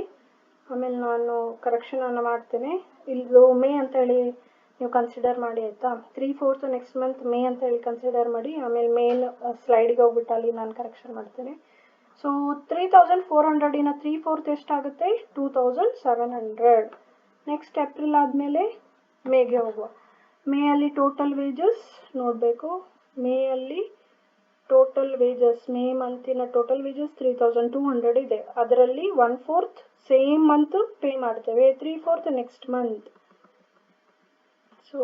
ಆಮೇಲೆ ನಾನು ಕರೆಕ್ಷನನ್ನು ಮಾಡ್ತೇನೆ. ಇದು ಮೇ ಅಂತ ಹೇಳಿ ನೀವು ಕನ್ಸಿಡರ್ ಮಾಡಿ ಆಯಿತಾ. 3/4 ನೆಕ್ಸ್ಟ್ ಮಂತ್ ಮೇ ಅಂತ ಹೇಳಿ ಕನ್ಸಿಡರ್ ಮಾಡಿ, ಆಮೇಲೆ ಮೇಲ್ ಸ್ಲೈಡಿಗೆ ಹೋಗ್ಬಿಟ್ಟು ಅಲ್ಲಿ ನಾನು ಕರೆಕ್ಷನ್ ಮಾಡ್ತೇನೆ. ಸೊ 3400 3/4 ಎಷ್ಟಾಗುತ್ತೆ, 2700. ನೆಕ್ಸ್ಟ್ ಏಪ್ರಿಲ್ ಆದಮೇಲೆ ಮೇಗೆ ಹೋಗುವ. ಮೇ ಅಲ್ಲಿ ಟೋಟಲ್ ವೇಜಸ್ ನೋಡಬೇಕು. ಮೇ ಅಲ್ಲಿ ಟೋಟಲ್ ವೇಜಸ್, ಮೇ ಮಂತಿನ ಟೋಟಲ್ ವೇಜಸ್ 3200 ಇದೆ. ಅದರಲ್ಲಿ 1/4 ಸೇಮ್ ಮಂತ್ ಪೇ ಮಾಡ್ತೇವೆ, 3/4 next month. So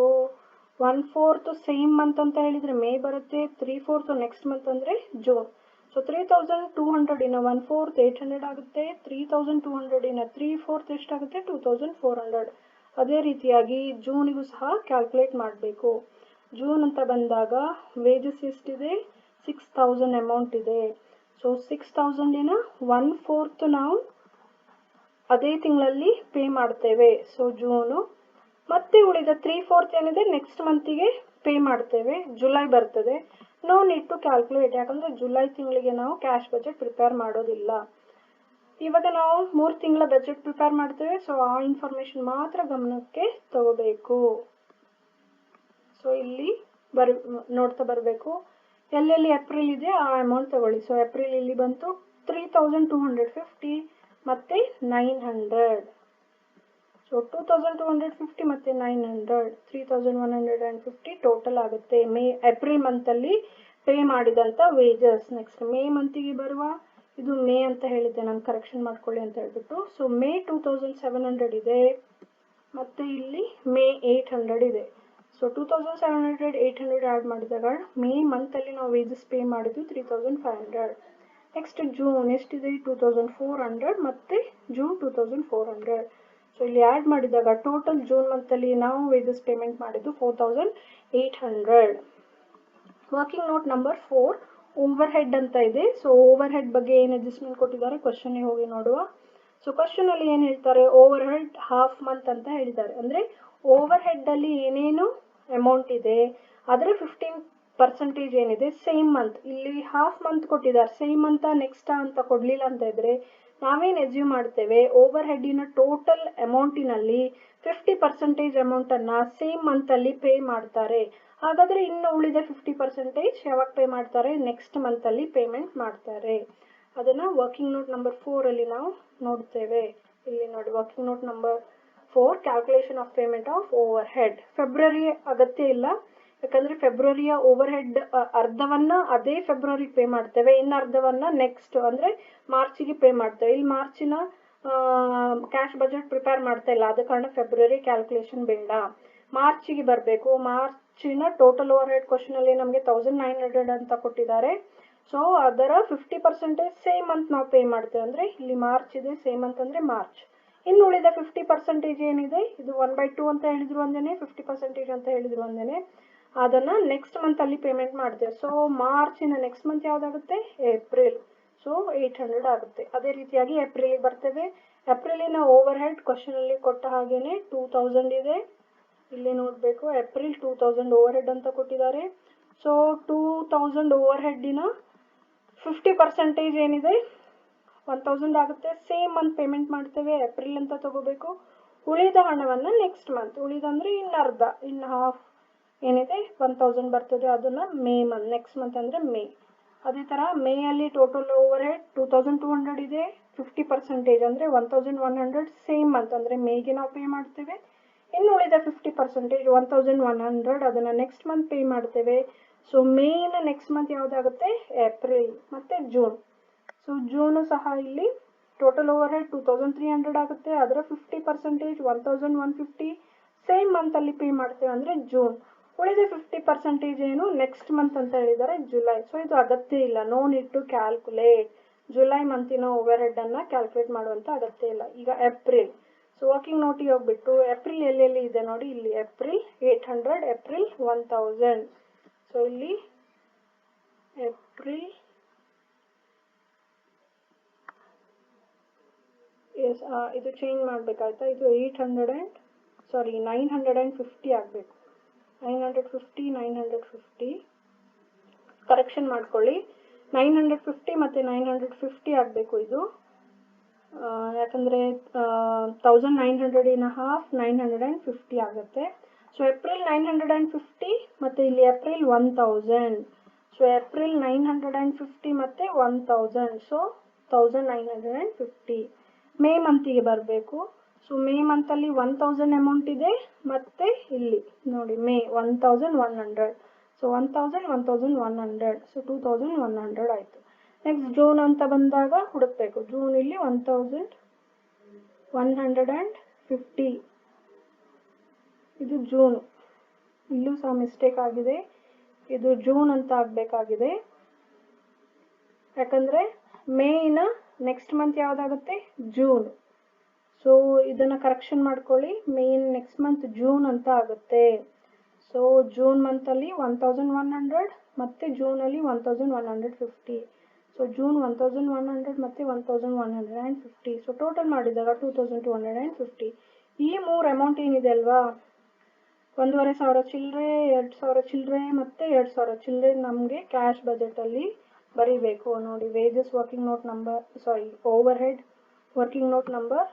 1/4 same month ಅಂತ ಹೇಳಿದರೆ ಮೇ ಬರುತ್ತೆ, 3/4 ನೆಕ್ಸ್ಟ್ ಮಂತ್ ಅಂದರೆ ಜೂನ್. ಸೊ 3200 1/4 800 ಆಗುತ್ತೆ, 3200 3/4 ಎಷ್ಟಾಗುತ್ತೆ, 2400. ಅದೇ ರೀತಿಯಾಗಿ ಜೂನಿಗೂ ಸಹ ಕ್ಯಾಲ್ಕುಲೇಟ್ ಮಾಡಬೇಕು. ಜೂನ್ ಅಂತ ಬಂದಾಗ ವೇಜಸ್ ಎಷ್ಟಿದೆ, 6000 ಅಮೌಂಟ್ ಇದೆ. ಸೊ 6000 1/4 ನಾವು ಅದೇ ತಿಂಗಳಲ್ಲಿ ಪೇ ಮಾಡ್ತೇವೆ. So June. ಮತ್ತೆ ಉಳಿದ 3/4 ಏನಿದೆ ನೆಕ್ಸ್ಟ್ ಮಂತಿಗೆ ಪೇ ಮಾಡ್ತೇವೆ. ಜುಲೈ ಬರ್ತದೆ. ನೋ ನೀಡ್ ಟು ಕ್ಯಾಲ್ಕುಲೇಟ್, ಯಾಕಂದರೆ ಜುಲೈ ತಿಂಗಳಿಗೆ ನಾವು ಕ್ಯಾಶ್ ಬಜೆಟ್ ಪ್ರಿಪೇರ್ ಮಾಡೋದಿಲ್ಲ. ಇವಾಗ ನಾವು 3 ತಿಂಗಳ ಬಜೆಟ್ ಪ್ರಿಪೇರ್ ಮಾಡ್ತೇವೆ. ಸೊ ಆ ಇನ್ಫಾರ್ಮೇಷನ್ ಮಾತ್ರ ಗಮನಕ್ಕೆ ತಗೋಬೇಕು. ಸೊ ಇಲ್ಲಿ ನೋಡ್ತಾ ಬರಬೇಕು. ಎಲ್ಲೆಲ್ಲಿ ಏಪ್ರಿಲ್ ಇದೆ ಆ ಅಮೌಂಟ್ ತಗೊಳ್ಳಿ. ಸೊ ಏಪ್ರಿಲ್ ಇಲ್ಲಿ ಬಂತು 3250 ಮತ್ತು 900. ಸೊ 2250 ಮತ್ತು 900 3150 ಟೋಟಲ್ ಆಗುತ್ತೆ ಏಪ್ರಿಲ್ ಮಂತಲ್ಲಿ ಪೇ ಮಾಡಿದಂಥ ವೇಜಸ್. ನೆಕ್ಸ್ಟ್ ಮೇ ಮಂತಿಗೆ ಬರುವ, ಇದು ಮೇ ಅಂತ ಹೇಳಿದ್ದೆ ನಾನು, ಕರೆಕ್ಷನ್ ಮಾಡ್ಕೊಳ್ಳಿ ಅಂತ ಹೇಳ್ಬಿಟ್ಟು. ಸೊ ಮೇ 2700 ಇದೆ, ಮತ್ತು ಇಲ್ಲಿ ಮೇ 800 ಇದೆ. ಸೊ 2700 800 ಆ್ಯಡ್ ಮಾಡಿದಾಗ ಮೇ ಮಂತಲ್ಲಿ ನಾವು ವೇಜಸ್ ಪೇ ಮಾಡಿದ್ದು 3500. ನೆಕ್ಸ್ಟ್ ಜೂನ್ ಎಷ್ಟಿದೆ, 2400 ಮತ್ತು ಜೂನ್ 2400. ಸೊ ಇಲ್ಲಿ ಆ್ಯಡ್ ಮಾಡಿದಾಗ ಟೋಟಲ್ ಜೂನ್ ಮಂತಲ್ಲಿ ನಾವು ವೇಜಸ್ ಪೇಮೆಂಟ್ ಮಾಡಿದ್ದು 4800. Working note number 4 over head ಅಂತ ಇದೆ. ಸೊ ಓವರ್ ಹೆಡ್ ಬಗ್ಗೆ ಏನು ಅಡ್ಜಸ್ಟ್ಮೆಂಟ್ ಕೊಟ್ಟಿದ್ದಾರೆ ಕ್ವಶನ್ಗೆ ಹೋಗಿ ನೋಡುವ. ಸೊ ಕ್ವಶನಲ್ಲಿ ಏನು ಹೇಳ್ತಾರೆ, ಓವರ್ ಹೆಡ್ ಹಾಫ್ ಮಂತ್ ಅಂತ ಹೇಳಿದ್ದಾರೆ. ಅಂದರೆ ಓವರ್ ಹೆಡ್ಡಲ್ಲಿ ಏನೇನು ಅಮೌಂಟ್ ಇದೆ ಅದರ 15% ಏನಿದೆ ಸೇಮ್ ಮಂತ್. ಇಲ್ಲಿ ಹಾಫ್ ಮಂತ್ ಕೊಟ್ಟಿದ್ದಾರೆ, ಸೇಮ್ ಮಂತ ನೆಕ್ಸ್ಟ್ ಅಂತ ಕೊಡಲಿಲ್ಲ ಅಂತ ಇದ್ದರೆ ನಾವೇನು ಎಸ್ಯೂಮ್ ಮಾಡ್ತೇವೆ, ಓವರ್ ಹೆಡ್ಡಿನ ಟೋಟಲ್ ಅಮೌಂಟಿನಲ್ಲಿ 50% ಅಮೌಂಟನ್ನು ಸೇಮ್ ಮಂತಲ್ಲಿ ಪೇ ಮಾಡ್ತಾರೆ. ಹಾಗಾದರೆ ಇನ್ನು ಉಳಿದ 50% ಯಾವಾಗ ಪೇ ಮಾಡ್ತಾರೆ, ನೆಕ್ಸ್ಟ್ ಮಂತಲ್ಲಿ ಪೇಮೆಂಟ್ ಮಾಡ್ತಾರೆ. ಅದನ್ನು ವರ್ಕಿಂಗ್ ನೋಟ್ ನಂಬರ್ 4 ನಾವು ನೋಡ್ತೇವೆ. ಇಲ್ಲಿ ನೋಡಿ, working note number 4 calculation of payment of over head. February ಅಗತ್ಯ ಇಲ್ಲ, ಯಾಕಂದ್ರೆ ಫೆಬ್ರವರಿಯ ಓವರ್ ಹೆಡ್ ಅರ್ಧವನ್ನ ಅದೇ ಫೆಬ್ರವರಿ ಪೇ ಮಾಡ್ತೇವೆ, ಇನ್ನು ಅರ್ಧವನ್ನ ನೆಕ್ಸ್ಟ್ ಅಂದ್ರೆ ಮಾರ್ಚಿಗೆ ಪೇ ಮಾಡ್ತೇವೆ. ಇಲ್ಲಿ ಮಾರ್ಚಿನ ಕ್ಯಾಶ್ ಬಜೆಟ್ ಪ್ರಿಪೇರ್ ಮಾಡ್ತಾ ಇಲ್ಲ, ಆದ ಕಾರಣ ಫೆಬ್ರವರಿ ಕ್ಯಾಲ್ಕುಲೇಷನ್ ಬೇಡ, ಮಾರ್ಚಿಗೆ ಬರಬೇಕು. ಮಾರ್ಚಿನ ಟೋಟಲ್ ಓವರ್ ಹೆಡ್ ಕ್ವಶನ್ ಅಲ್ಲಿ ನಮಗೆ 1900 ಅಂತ ಕೊಟ್ಟಿದ್ದಾರೆ. ಸೊ ಅದರ 50% ಸೇಮ್ ಮಂತ್ ನಾವು ಪೇ ಮಾಡ್ತೇವೆ. ಅಂದ್ರೆ ಇಲ್ಲಿ ಮಾರ್ಚ್ ಇದೆ, ಸೇಮ್ ಮಂತ್ ಅಂದ್ರೆ ಮಾರ್ಚ್. ಇನ್ನು ಉಳಿದ 50% ಏನಿದೆ, ಇದು 1/2 ಅಂತ ಹೇಳಿದ್ರು ಒಂದೇನೆ, 50% ಅಂತ ಹೇಳಿದ್ರು ಒಂದೇನೆ, ಅದನ್ನ ನೆಕ್ಸ್ಟ್ ಮಂತ್ ಅಲ್ಲಿ ಪೇಮೆಂಟ್ ಮಾಡ್ತೇವೆ. ಸೊ ಮಾರ್ಚಿನ ನೆಕ್ಸ್ಟ್ ಮಂತ್ ಯಾವ್ದಾಗುತ್ತೆ, ಏಪ್ರಿಲ್. ಸೊ 800 ಆಗುತ್ತೆ. ಅದೇ ರೀತಿಯಾಗಿ ಏಪ್ರಿಲ್ ಬರ್ತೇವೆ. ಏಪ್ರಿಲಿನ ಓವರ್ ಹೆಡ್ ಕ್ವಶನ್ ಅಲ್ಲಿ ಕೊಟ್ಟ ಹಾಗೇನೆ 2000 ಇದೆ, ಇಲ್ಲಿ ನೋಡ್ಬೇಕು. ಏಪ್ರಿಲ್ 2000 ಓವರ್ ಹೆಡ್ ಅಂತ ಕೊಟ್ಟಿದ್ದಾರೆ. ಸೊ 2000 ಓವರ್ ಹೆಡ್ಡಿನ 50% ಏನಿದೆ 1000 ಆಗುತ್ತೆ. ಸೇಮ್ ಮಂತ್ ಪೇಮೆಂಟ್ ಮಾಡ್ತೇವೆ, ಏಪ್ರಿಲ್ ಅಂತ ತಗೋಬೇಕು. ಉಳಿದ ಹಣವನ್ನ ನೆಕ್ಸ್ಟ್ ಮಂತ್, ಉಳಿದಂದ್ರೆ ಇನ್ನು ಅರ್ಧ, ಇನ್ನು ಹಾಫ್ ಏನಿದೆ 1000 ಬರ್ತದೆ, ಅದನ್ನ ಮೇ ಮಂತ್, ನೆಕ್ಸ್ಟ್ ಮಂತ್ ಅಂದ್ರೆ ಮೇ. ಅದೇ ತರ ಮೇ ಅಲ್ಲಿ ಟೋಟಲ್ ಓವರ್ ಹೆಡ್ 2200 ಇದೆ, 50% ಅಂದ್ರೆ 1100 ಸೇಮ್ ಮಂತ್ ಅಂದ್ರೆ ಮೇಗೆ ನಾವು ಪೇ ಮಾಡ್ತೇವೆ. ಇನ್ನು ಉಳಿದ 50% 1100 ಅದನ್ನ ನೆಕ್ಸ್ಟ್ ಮಂತ್ ಪೇ ಮಾಡ್ತೇವೆ. ಸೊ ಮೇನ ನೆಕ್ಸ್ಟ್ ಮಂತ್ ಯಾವ್ದಾಗುತ್ತೆ, ಏಪ್ರಿಲ್ ಮತ್ತೆ ಜೂನ್. ಸೊ ಜೂನ್ ಸಹ ಇಲ್ಲಿ ಟೋಟಲ್ ಓವರ್ ಹೆಡ್ 2300 ಆಗುತ್ತೆ, ಅದರ 50% 1150 ಸೇಮ್ ಮಂತ್ ಅಲ್ಲಿ ಪೇ ಮಾಡ್ತೇವೆ ಅಂದ್ರೆ ಜೂನ್. ಉಳಿದ 50% ಏನು ನೆಕ್ಸ್ಟ್ ಮಂತ್ ಅಂತ ಹೇಳಿದ್ದಾರೆ, ಜುಲೈ. ಸೊ ಇದು ಅಗತ್ಯ ಇಲ್ಲ, no need to calculate. July ಮಂತಿನ ಓವರ್ ಹೆಡ್ ಅನ್ನ ಕ್ಯಾಲ್ಕುಲೇಟ್ ಮಾಡುವಂತ ಅಗತ್ಯ ಇಲ್ಲ. ಈಗ ಏಪ್ರಿಲ್. ಸೊ ವರ್ಕಿಂಗ್ ನೋಟಿಗೆ ಹೋಗ್ಬಿಟ್ಟು ಏಪ್ರಿಲ್ ಎಲ್ಲೆಲ್ಲಿ ಇದೆ ನೋಡಿ, ಇಲ್ಲಿ ಏಪ್ರಿಲ್ 800, ಏಪ್ರಿಲ್ 1000. ಸೊ ಇಲ್ಲಿ ಏಪ್ರಿಲ್ ಇದು ಚೇಂಜ್ ಮಾಡ್ಬೇಕಾಯ್ತಾ, ಇದು 950 ಆಗ್ಬೇಕು. 950 ಕರೆಕ್ಷನ್ ಮಾಡ್ಕೊಳ್ಳಿ. 950 ಮತ್ತೆ 950 ಆಗ್ಬೇಕು ಇದು, ಯಾಕಂದ್ರೆ 1900 ಇನ್ ಹಾಫ್ 950 ಆಗುತ್ತೆ. ಸೊ ಏಪ್ರಿಲ್ 950 ಮತ್ತೆ ಇಲ್ಲಿ ಏಪ್ರಿಲ್ 1000. ಸೊ ಏಪ್ರಿಲ್ 950 ಮತ್ತೆ 1000, ಸೊ 1950. ಮೇ ಮಂತಿಗೆ ಬರಬೇಕು. ಸೊ ಮೇ ಮಂತ್ ಅಲ್ಲಿ 1000 ಅಮೌಂಟ್ ಇದೆ, ಮತ್ತೆ ಇಲ್ಲಿ ನೋಡಿ ಮೇ 1100. ಸೊ 1000 1100, ಸೊ 2100 ಆಯ್ತು. ನೆಕ್ಸ್ಟ್ ಜೂನ್ ಅಂತ ಬಂದಾಗ ಹುಡುಕ್ಬೇಕು. ಜೂನ್ ಇಲ್ಲಿ 1150, ಇದು ಜೂನ್. ಇಲ್ಲೂ ಸಹ ಮಿಸ್ಟೇಕ್ ಆಗಿದೆ, ಇದು ಜೂನ್ ಅಂತ ಆಗ್ಬೇಕಾಗಿದೆ. ಯಾಕಂದ್ರೆ ಮೇನ ನೆಕ್ಸ್ಟ್ ಮಂತ್ ಯಾವ್ದಾಗುತ್ತೆ, ಜೂನ್. ಸೊ ಇದನ್ನ ಕರೆಕ್ಷನ್ ಮಾಡ್ಕೊಳ್ಳಿ. ಮೇನ್ ನೆಕ್ಸ್ಟ್ ಮಂತ್ ಜೂನ್ ಅಂತ ಆಗುತ್ತೆ. ಸೊ ಜೂನ್ ಮಂತ್ ಅಲ್ಲಿ 1100 ಮತ್ತೆ ಜೂನ್ ಅಲ್ಲಿ 1150. ಸೊ ಜೂನ್ 1100 ಮತ್ತೆ 1150. ಸೊ ಟೋಟಲ್ ಮಾಡಿದಾಗ 2250. ಈ ಮೂರು ಅಮೌಂಟ್ ಏನಿದೆ ಅಲ್ವಾ, 1500 ಚಿಲ್ಲರೆ, 2000 ಚಿಲ್ಲರೆ ಮತ್ತೆ 2000 ಚಿಲ್ಲರೆ ನಮಗೆ ಕ್ಯಾಶ್ ಬಜೆಟ್ ಅಲ್ಲಿ ಬರೀಬೇಕು. ನೋಡಿ wages working note number, sorry overhead working note number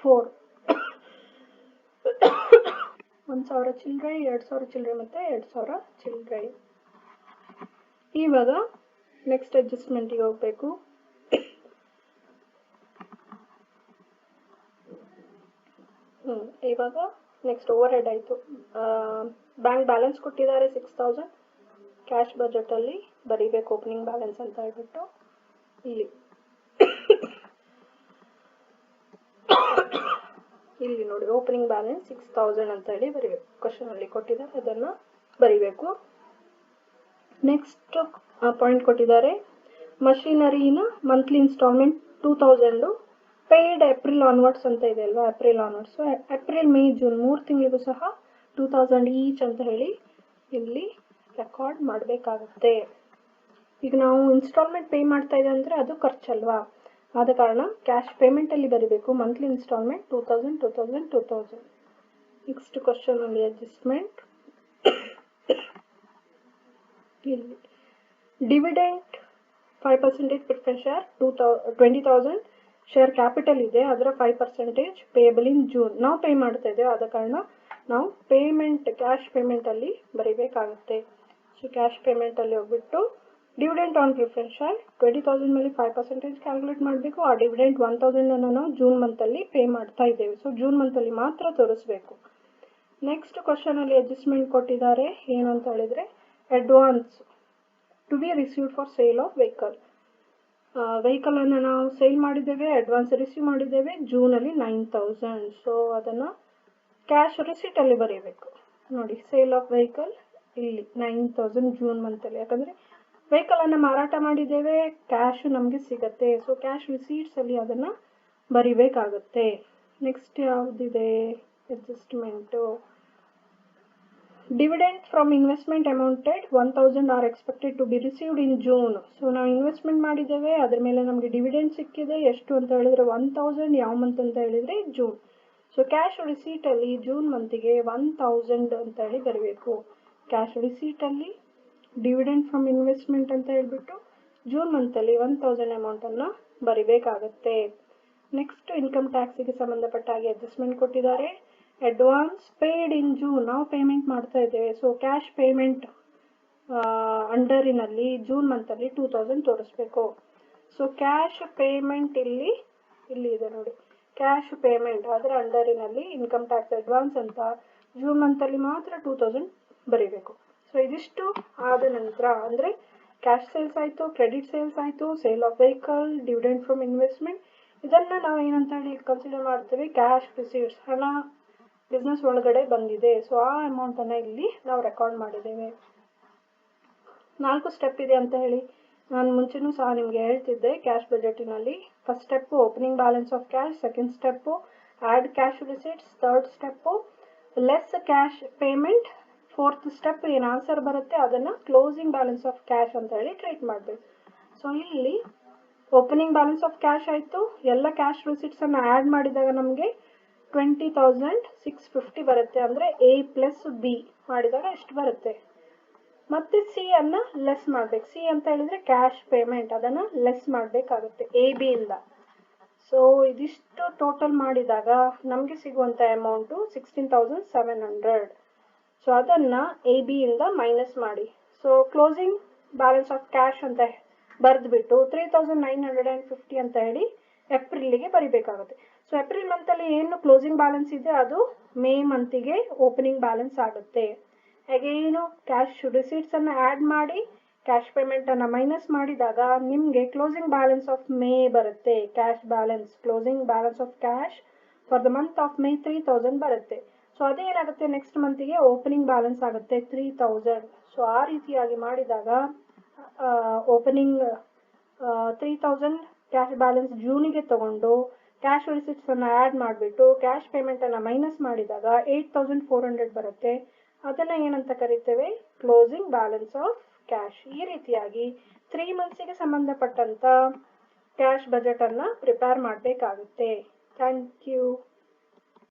4. 1000 ಚಿಲ್ಲರೆ, 2000 ಚಿಲ್ಲರೆ ಮತ್ತೆ 2000 ಚಿಲ್ಲರೆ. ಇವಾಗ ನೆಕ್ಸ್ಟ್ ಅಡ್ಜಸ್ಟ್ಮೆಂಟಿಗೆ ಹೋಗ್ಬೇಕು. ಇವಾಗ ನೆಕ್ಸ್ಟ್ ಓವರ್ ಹೆಡ್ ಆಯ್ತು. ಬ್ಯಾಂಕ್ ಬ್ಯಾಲೆನ್ಸ್ ಕೊಟ್ಟಿದ್ದಾರೆ 6000, ಕ್ಯಾಶ್ ಬಜೆಟ್ ಅಲ್ಲಿ ಬರೀಬೇಕು ಓಪನಿಂಗ್ ಬ್ಯಾಲೆನ್ಸ್ ಅಂತ ಹೇಳ್ಬಿಟ್ಟು. ಇಲ್ಲಿ ನೋಡಿ ಓಪನಿಂಗ್ ಬ್ಯಾಲೆನ್ಸ್ 6000 ಅಂತ ಹೇಳಿ ಬರೀಬೇಕು. ಕ್ವಶನ್ ಅಲ್ಲಿ ಕೊಟ್ಟಿದ್ದಾರೆ, ಅದನ್ನ ಬರೀಬೇಕು. ನೆಕ್ಸ್ಟ್ ಪಾಯಿಂಟ್ ಕೊಟ್ಟಿದ್ದಾರೆ, ಮಷಿನರಿನ monthly instalment 2000 paid April onwards ಅಂತ ಇದೆ ಅಲ್ವಾ, April onwards. So April May June 3 ತಿಂಗಳಿಗೂ ಸಹ 2000 ಈಚ್ ಅಂತ ಹೇಳಿ ಇಲ್ಲಿ ರೆಕಾರ್ಡ್ ಮಾಡಬೇಕಾಗುತ್ತೆ. ಈಗ ನಾವು ಇನ್ಸ್ಟಾಲ್ಮೆಂಟ್ ಪೇ ಮಾಡ್ತಾ ಇದೆ ಅಂದ್ರೆ ಅದು ಖರ್ಚಲ್ವಾ, ಆದ ಕಾರಣ ಕ್ಯಾಶ್ ಪೇಮೆಂಟ್ ಅಲ್ಲಿ ಬರೀಬೇಕು. Monthly instalment 2000 2000 2000. ನೆಕ್ಸ್ಟ್ ಕ್ವಶನ್ ಅಲ್ಲಿ ಅಡ್ಜಸ್ಟ್ಮೆಂಟ್. ಇಲ್ಲಿ dividend 5% preference share 20,000 share capital ಇದೆ, ಅದರ 5% ಪೇಯಬಲ್ ಇನ್ ಜೂನ್. ನಾವು ಪೇ ಮಾಡ್ತಾ ಇದ್ದೇವೆ, ಆದ ಕಾರಣ ನಾವು ಪೇಮೆಂಟ್ ಕ್ಯಾಶ್ ಪೇಮೆಂಟ್ ಅಲ್ಲಿ ಬರೀಬೇಕಾಗುತ್ತೆ. ಸೊ ಕ್ಯಾಶ್ ಪೇಮೆಂಟ್ ಅಲ್ಲಿ ಹೋಗ್ಬಿಟ್ಟು ಡಿವಿಡೆಂಟ್ ಆನ್ ಪ್ರಿಫರೆನ್ಸ್ ಶೇರ್ 20,000 ಮೇಲೆ 5% ಕ್ಯಾಲ್ಕುಲೇಟ್ ಮಾಡಬೇಕು. ಆ ಡಿವಿಡೆಂಟ್ 1000 ಅನ್ನು ನಾವು ಜೂನ್ ಮಂತ್ ಅಲ್ಲಿ ಪೇ ಮಾಡ್ತಾ ಇದ್ದೇವೆ. ಸೊ ಜೂನ್ ಮಂತ್ ಅಲ್ಲಿ ಮಾತ್ರ ತೋರಿಸ್ಬೇಕು. ನೆಕ್ಸ್ಟ್ ಕ್ವಶನ್ ಅಲ್ಲಿ ಅಡ್ಜಸ್ಟ್ಮೆಂಟ್ ಕೊಟ್ಟಿದ್ದಾರೆ. ಏನು ಅಂತ ಹೇಳಿದ್ರೆ advance to be received for sale of vehicle. Vehicle ಅನ್ನು ನಾವು ಸೇಲ್ ಮಾಡಿದ್ದೇವೆ, ಅಡ್ವಾನ್ಸ್ ರಿಸೀವ್ ಮಾಡಿದ್ದೇವೆ ಜೂನಲ್ಲಿ 9,000. ಸೊ ಅದನ್ನು ಕ್ಯಾಶ್ ರಿಸೀಟ್ ಅಲ್ಲಿ ಬರೀಬೇಕು. ನೋಡಿ, ಸೇಲ್ ಆಫ್ ವೆಹಿಕಲ್ ಇಲ್ಲಿ 9,000 ಜೂನ್ ಮಂತಲ್ಲಿ, ಯಾಕಂದ್ರೆ ವೆಹಿಕಲ್ ಅನ್ನು ಮಾರಾಟ ಮಾಡಿದ್ದೇವೆ, ಕ್ಯಾಶ್ ನಮಗೆ ಸಿಗತ್ತೆ. ಸೊ ಕ್ಯಾಶ್ ರಿಸೀಟ್ಸ್ ಅಲ್ಲಿ ಅದನ್ನ ಬರಿಬೇಕಾಗುತ್ತೆ. ನೆಕ್ಸ್ಟ್ ಯಾವುದಿದೆ adjustment? Dividend from investment amounted 1,000 are expected to be received in June. So ನಾವು ಇನ್ವೆಸ್ಟ್ಮೆಂಟ್ ಮಾಡಿದ್ದೇವೆ, ಅದ್ರ ಮೇಲೆ ನಮಗೆ ಡಿವಿಡೆಂಡ್ ಸಿಕ್ಕಿದೆ. ಎಷ್ಟು ಅಂತ ಹೇಳಿದ್ರೆ 1,000. ಯಾವ ಮಂತ್ ಅಂತ ಹೇಳಿದ್ರೆ ಜೂನ್. ಸೊ ಕ್ಯಾಶ್ ರಿಸೀಟ್ ಅಲ್ಲಿ ಜೂನ್ ಮಂತಿಗೆ 1,000 ಅಂತ ಹೇಳಿ ಬರಬೇಕು. ಕ್ಯಾಶ್ ರಿಸೀಟ್ ಅಲ್ಲಿ ಡಿವಿಡೆಂಡ್ ಫ್ರಮ್ ಇನ್ವೆಸ್ಟ್ಮೆಂಟ್ ಅಂತ ಹೇಳ್ಬಿಟ್ಟು ಜೂನ್ ಮಂತಲ್ಲಿ 1,000 ಅಮೌಂಟ್ ಅನ್ನ ಬರಿಬೇಕಾಗತ್ತೆ. ನೆಕ್ಸ್ಟ್ ಇನ್ಕಮ್ ಟ್ಯಾಕ್ಸ್ಗೆ ಸಂಬಂಧಪಟ್ಟ ಹಾಗೆ ಅಡ್ಜಸ್ಟ್ಮೆಂಟ್ ಕೊಟ್ಟಿದ್ದಾರೆ. ಅಡ್ವಾನ್ಸ್ ಪೇಡ್ ಇನ್ ಜೂನ್, ನಾವು ಪೇಮೆಂಟ್ ಮಾಡ್ತಾ ಇದ್ದೇವೆ. ಸೊ ಕ್ಯಾಶ್ ಪೇಮೆಂಟ್ ಅಂಡರಿನಲ್ಲಿ ಜೂನ್ ಮಂತಲ್ಲಿ 2,000 ತೋರಿಸ್ಬೇಕು. ಸೊ ಕ್ಯಾಶ್ ಪೇಮೆಂಟ್ ಇಲ್ಲಿ ಇದೆ ನೋಡಿ, ಕ್ಯಾಶ್ ಪೇಮೆಂಟ್ ಅದರ ಅಂಡರಿನಲ್ಲಿ ಇನ್ಕಮ್ ಟ್ಯಾಕ್ಸ್ ಅಡ್ವಾನ್ಸ್ ಅಂತ ಜೂನ್ ಮಂತಲ್ಲಿ ಮಾತ್ರ 2,000 ಬರೀಬೇಕು. ಸೊ ಇದಿಷ್ಟು ಆದ ನಂತರ ಅಂದ್ರೆ ಕ್ಯಾಶ್ ಸೇಲ್ಸ್ ಆಯ್ತು, ಕ್ರೆಡಿಟ್ ಸೇಲ್ಸ್ ಆಯ್ತು, sale of vehicle, dividend from investment, ಇದನ್ನ ನಾವು ಏನಂತ ಹೇಳಿ ಕನ್ಸಿಡರ್ ಮಾಡ್ತೀವಿ? ಕ್ಯಾಶ್ ರಿಸೀಟ್ಸ್, ಹಣ ಬಿಸ್ನೆಸ್ ಒಳಗಡೆ ಬಂದಿದೆ. ಸೊ ಆ ಅಮೌಂಟ್ ಅನ್ನ ಇಲ್ಲಿ ನಾವು ರೆಕಾರ್ಡ್ ಮಾಡಿದ್ದೇವೆ. 4 ಸ್ಟೆಪ್ ಇದೆ ಅಂತ ಹೇಳಿ ನಾನು ಮುಂಚೆನೂ ಸಹ ನಿಮ್ಗೆ ಹೇಳ್ತಿದ್ದೆ ಕ್ಯಾಶ್ ಬಜೆಟಿನಲ್ಲಿ. First step opening balance of cash, second step add cash receipts, third step less cash payment, fourth step ಏನು ಆನ್ಸರ್ ಬರುತ್ತೆ ಅದನ್ನ ಕ್ಲೋಸಿಂಗ್ ಬ್ಯಾಲೆನ್ಸ್ ಆಫ್ ಕ್ಯಾಶ್ ಅಂತ ಹೇಳಿ ಟ್ರೀಟ್ ಮಾಡಬೇಕು. ಸೊ ಇಲ್ಲಿ ಓಪನಿಂಗ್ ಬ್ಯಾಲೆನ್ಸ್ ಆಫ್ ಕ್ಯಾಶ್ ಆಯ್ತು, ಎಲ್ಲ ಕ್ಯಾಶ್ ರಿಸಿಟ್ಸ್ ಅನ್ನ ಆಡ್ ಮಾಡಿದಾಗ ನಮಗೆ 20,650 ಬರುತ್ತೆ. ಅಂದ್ರೆ ಎ ಪ್ಲಸ್ ಬಿ ಮಾಡಿದಾಗ ಎಷ್ಟು ಬರುತ್ತೆ. ಮತ್ತೆ ಸಿ ಅನ್ನ ಲೆಸ್ ಮಾಡ್ಬೇಕು. ಸಿ ಅಂತ ಹೇಳಿದ್ರೆ ಕ್ಯಾಶ್ ಪೇಮೆಂಟ್, ಅದನ್ನ ಲೆಸ್ ಮಾಡ್ಬೇಕಾಗುತ್ತೆ ಎ ಬಿ ಇಂದ. ಸೊ ಇದಿಷ್ಟು ಟೋಟಲ್ ಮಾಡಿದಾಗ ನಮ್ಗೆ ಸಿಗುವಂತ ಅಮೌಂಟು 16,700. ಸೊ ಅದನ್ನ ಎ ಬಿ ಇಂದ ಮೈನಸ್ ಮಾಡಿ. So closing balance of cash ಅಂತ ಬರೆದ್ಬಿಟ್ಟು 3,950 ಅಂತ ಹೇಳಿ ಏಪ್ರಿಲ್ಗೆ ಬರಿಬೇಕಾಗುತ್ತೆ. ಸೊ ಏಪ್ರಿಲ್ ಮಂತ್ ಅಲ್ಲಿ ಏನು ಕ್ಲೋಸಿಂಗ್ ಬ್ಯಾಲೆನ್ಸ್ ಇದೆ ಅದು ಮೇ ಮಂತಿಗೆ ಓಪನಿಂಗ್ ಬ್ಯಾಲೆನ್ಸ್ ಆಗುತ್ತೆ. ಹಾಗೇನು ಕ್ಯಾಶ್ ರಿಸೀಟ್ಸ್ ಅನ್ನ ಆಡ್ ಮಾಡಿ ಕ್ಯಾಶ್ ಪೇಮೆಂಟ್ ಅನ್ನ ಮೈನಸ್ ಮಾಡಿದಾಗ ನಿಮ್ಗೆ ಕ್ಲೋಸಿಂಗ್ ಬ್ಯಾಲೆನ್ಸ್ ಆಫ್ ಮೇ ಬರುತ್ತೆ. Cash balance, closing balance of cash for the month of May 3,000 ಬರುತ್ತೆ. ಸೊ ಅದೇನಾಗುತ್ತೆ ನೆಕ್ಸ್ಟ್ ಮಂತಿಗೆ ಓಪನಿಂಗ್ ಬ್ಯಾಲೆನ್ಸ್ ಆಗುತ್ತೆ 3,000. ಸೊ ಆ ರೀತಿಯಾಗಿ ಮಾಡಿದಾಗ ಓಪನಿಂಗ್ 3,000 ಕ್ಯಾಶ್ ಬ್ಯಾಲೆನ್ಸ್ ಜೂನಿಗೆ ತಗೊಂಡು ಕ್ಯಾಶ್ ರಿಸಿಟ್ಸ್ ಅನ್ನ ಆಡ್ ಮಾಡಿಬಿಟ್ಟು ಕ್ಯಾಶ್ ಪೇಮೆಂಟ್ ಅನ್ನ ಮೈನಸ್ ಮಾಡಿದಾಗ 8,400 ಬರುತ್ತೆ. ಅದನ್ನ ಏನಂತ ಕರಿತೇವೆ? Closing balance of cash. ಈ ರೀತಿಯಾಗಿ 3 ಮಂತ್ಸ್ಗೆ ಸಂಬಂಧಪಟ್ಟಂತ ಕ್ಯಾಶ್ ಬಜೆಟ್ ಅನ್ನ ಪ್ರಿಪೇರ್ ಮಾಡಬೇಕಾಗುತ್ತೆ. Thank you.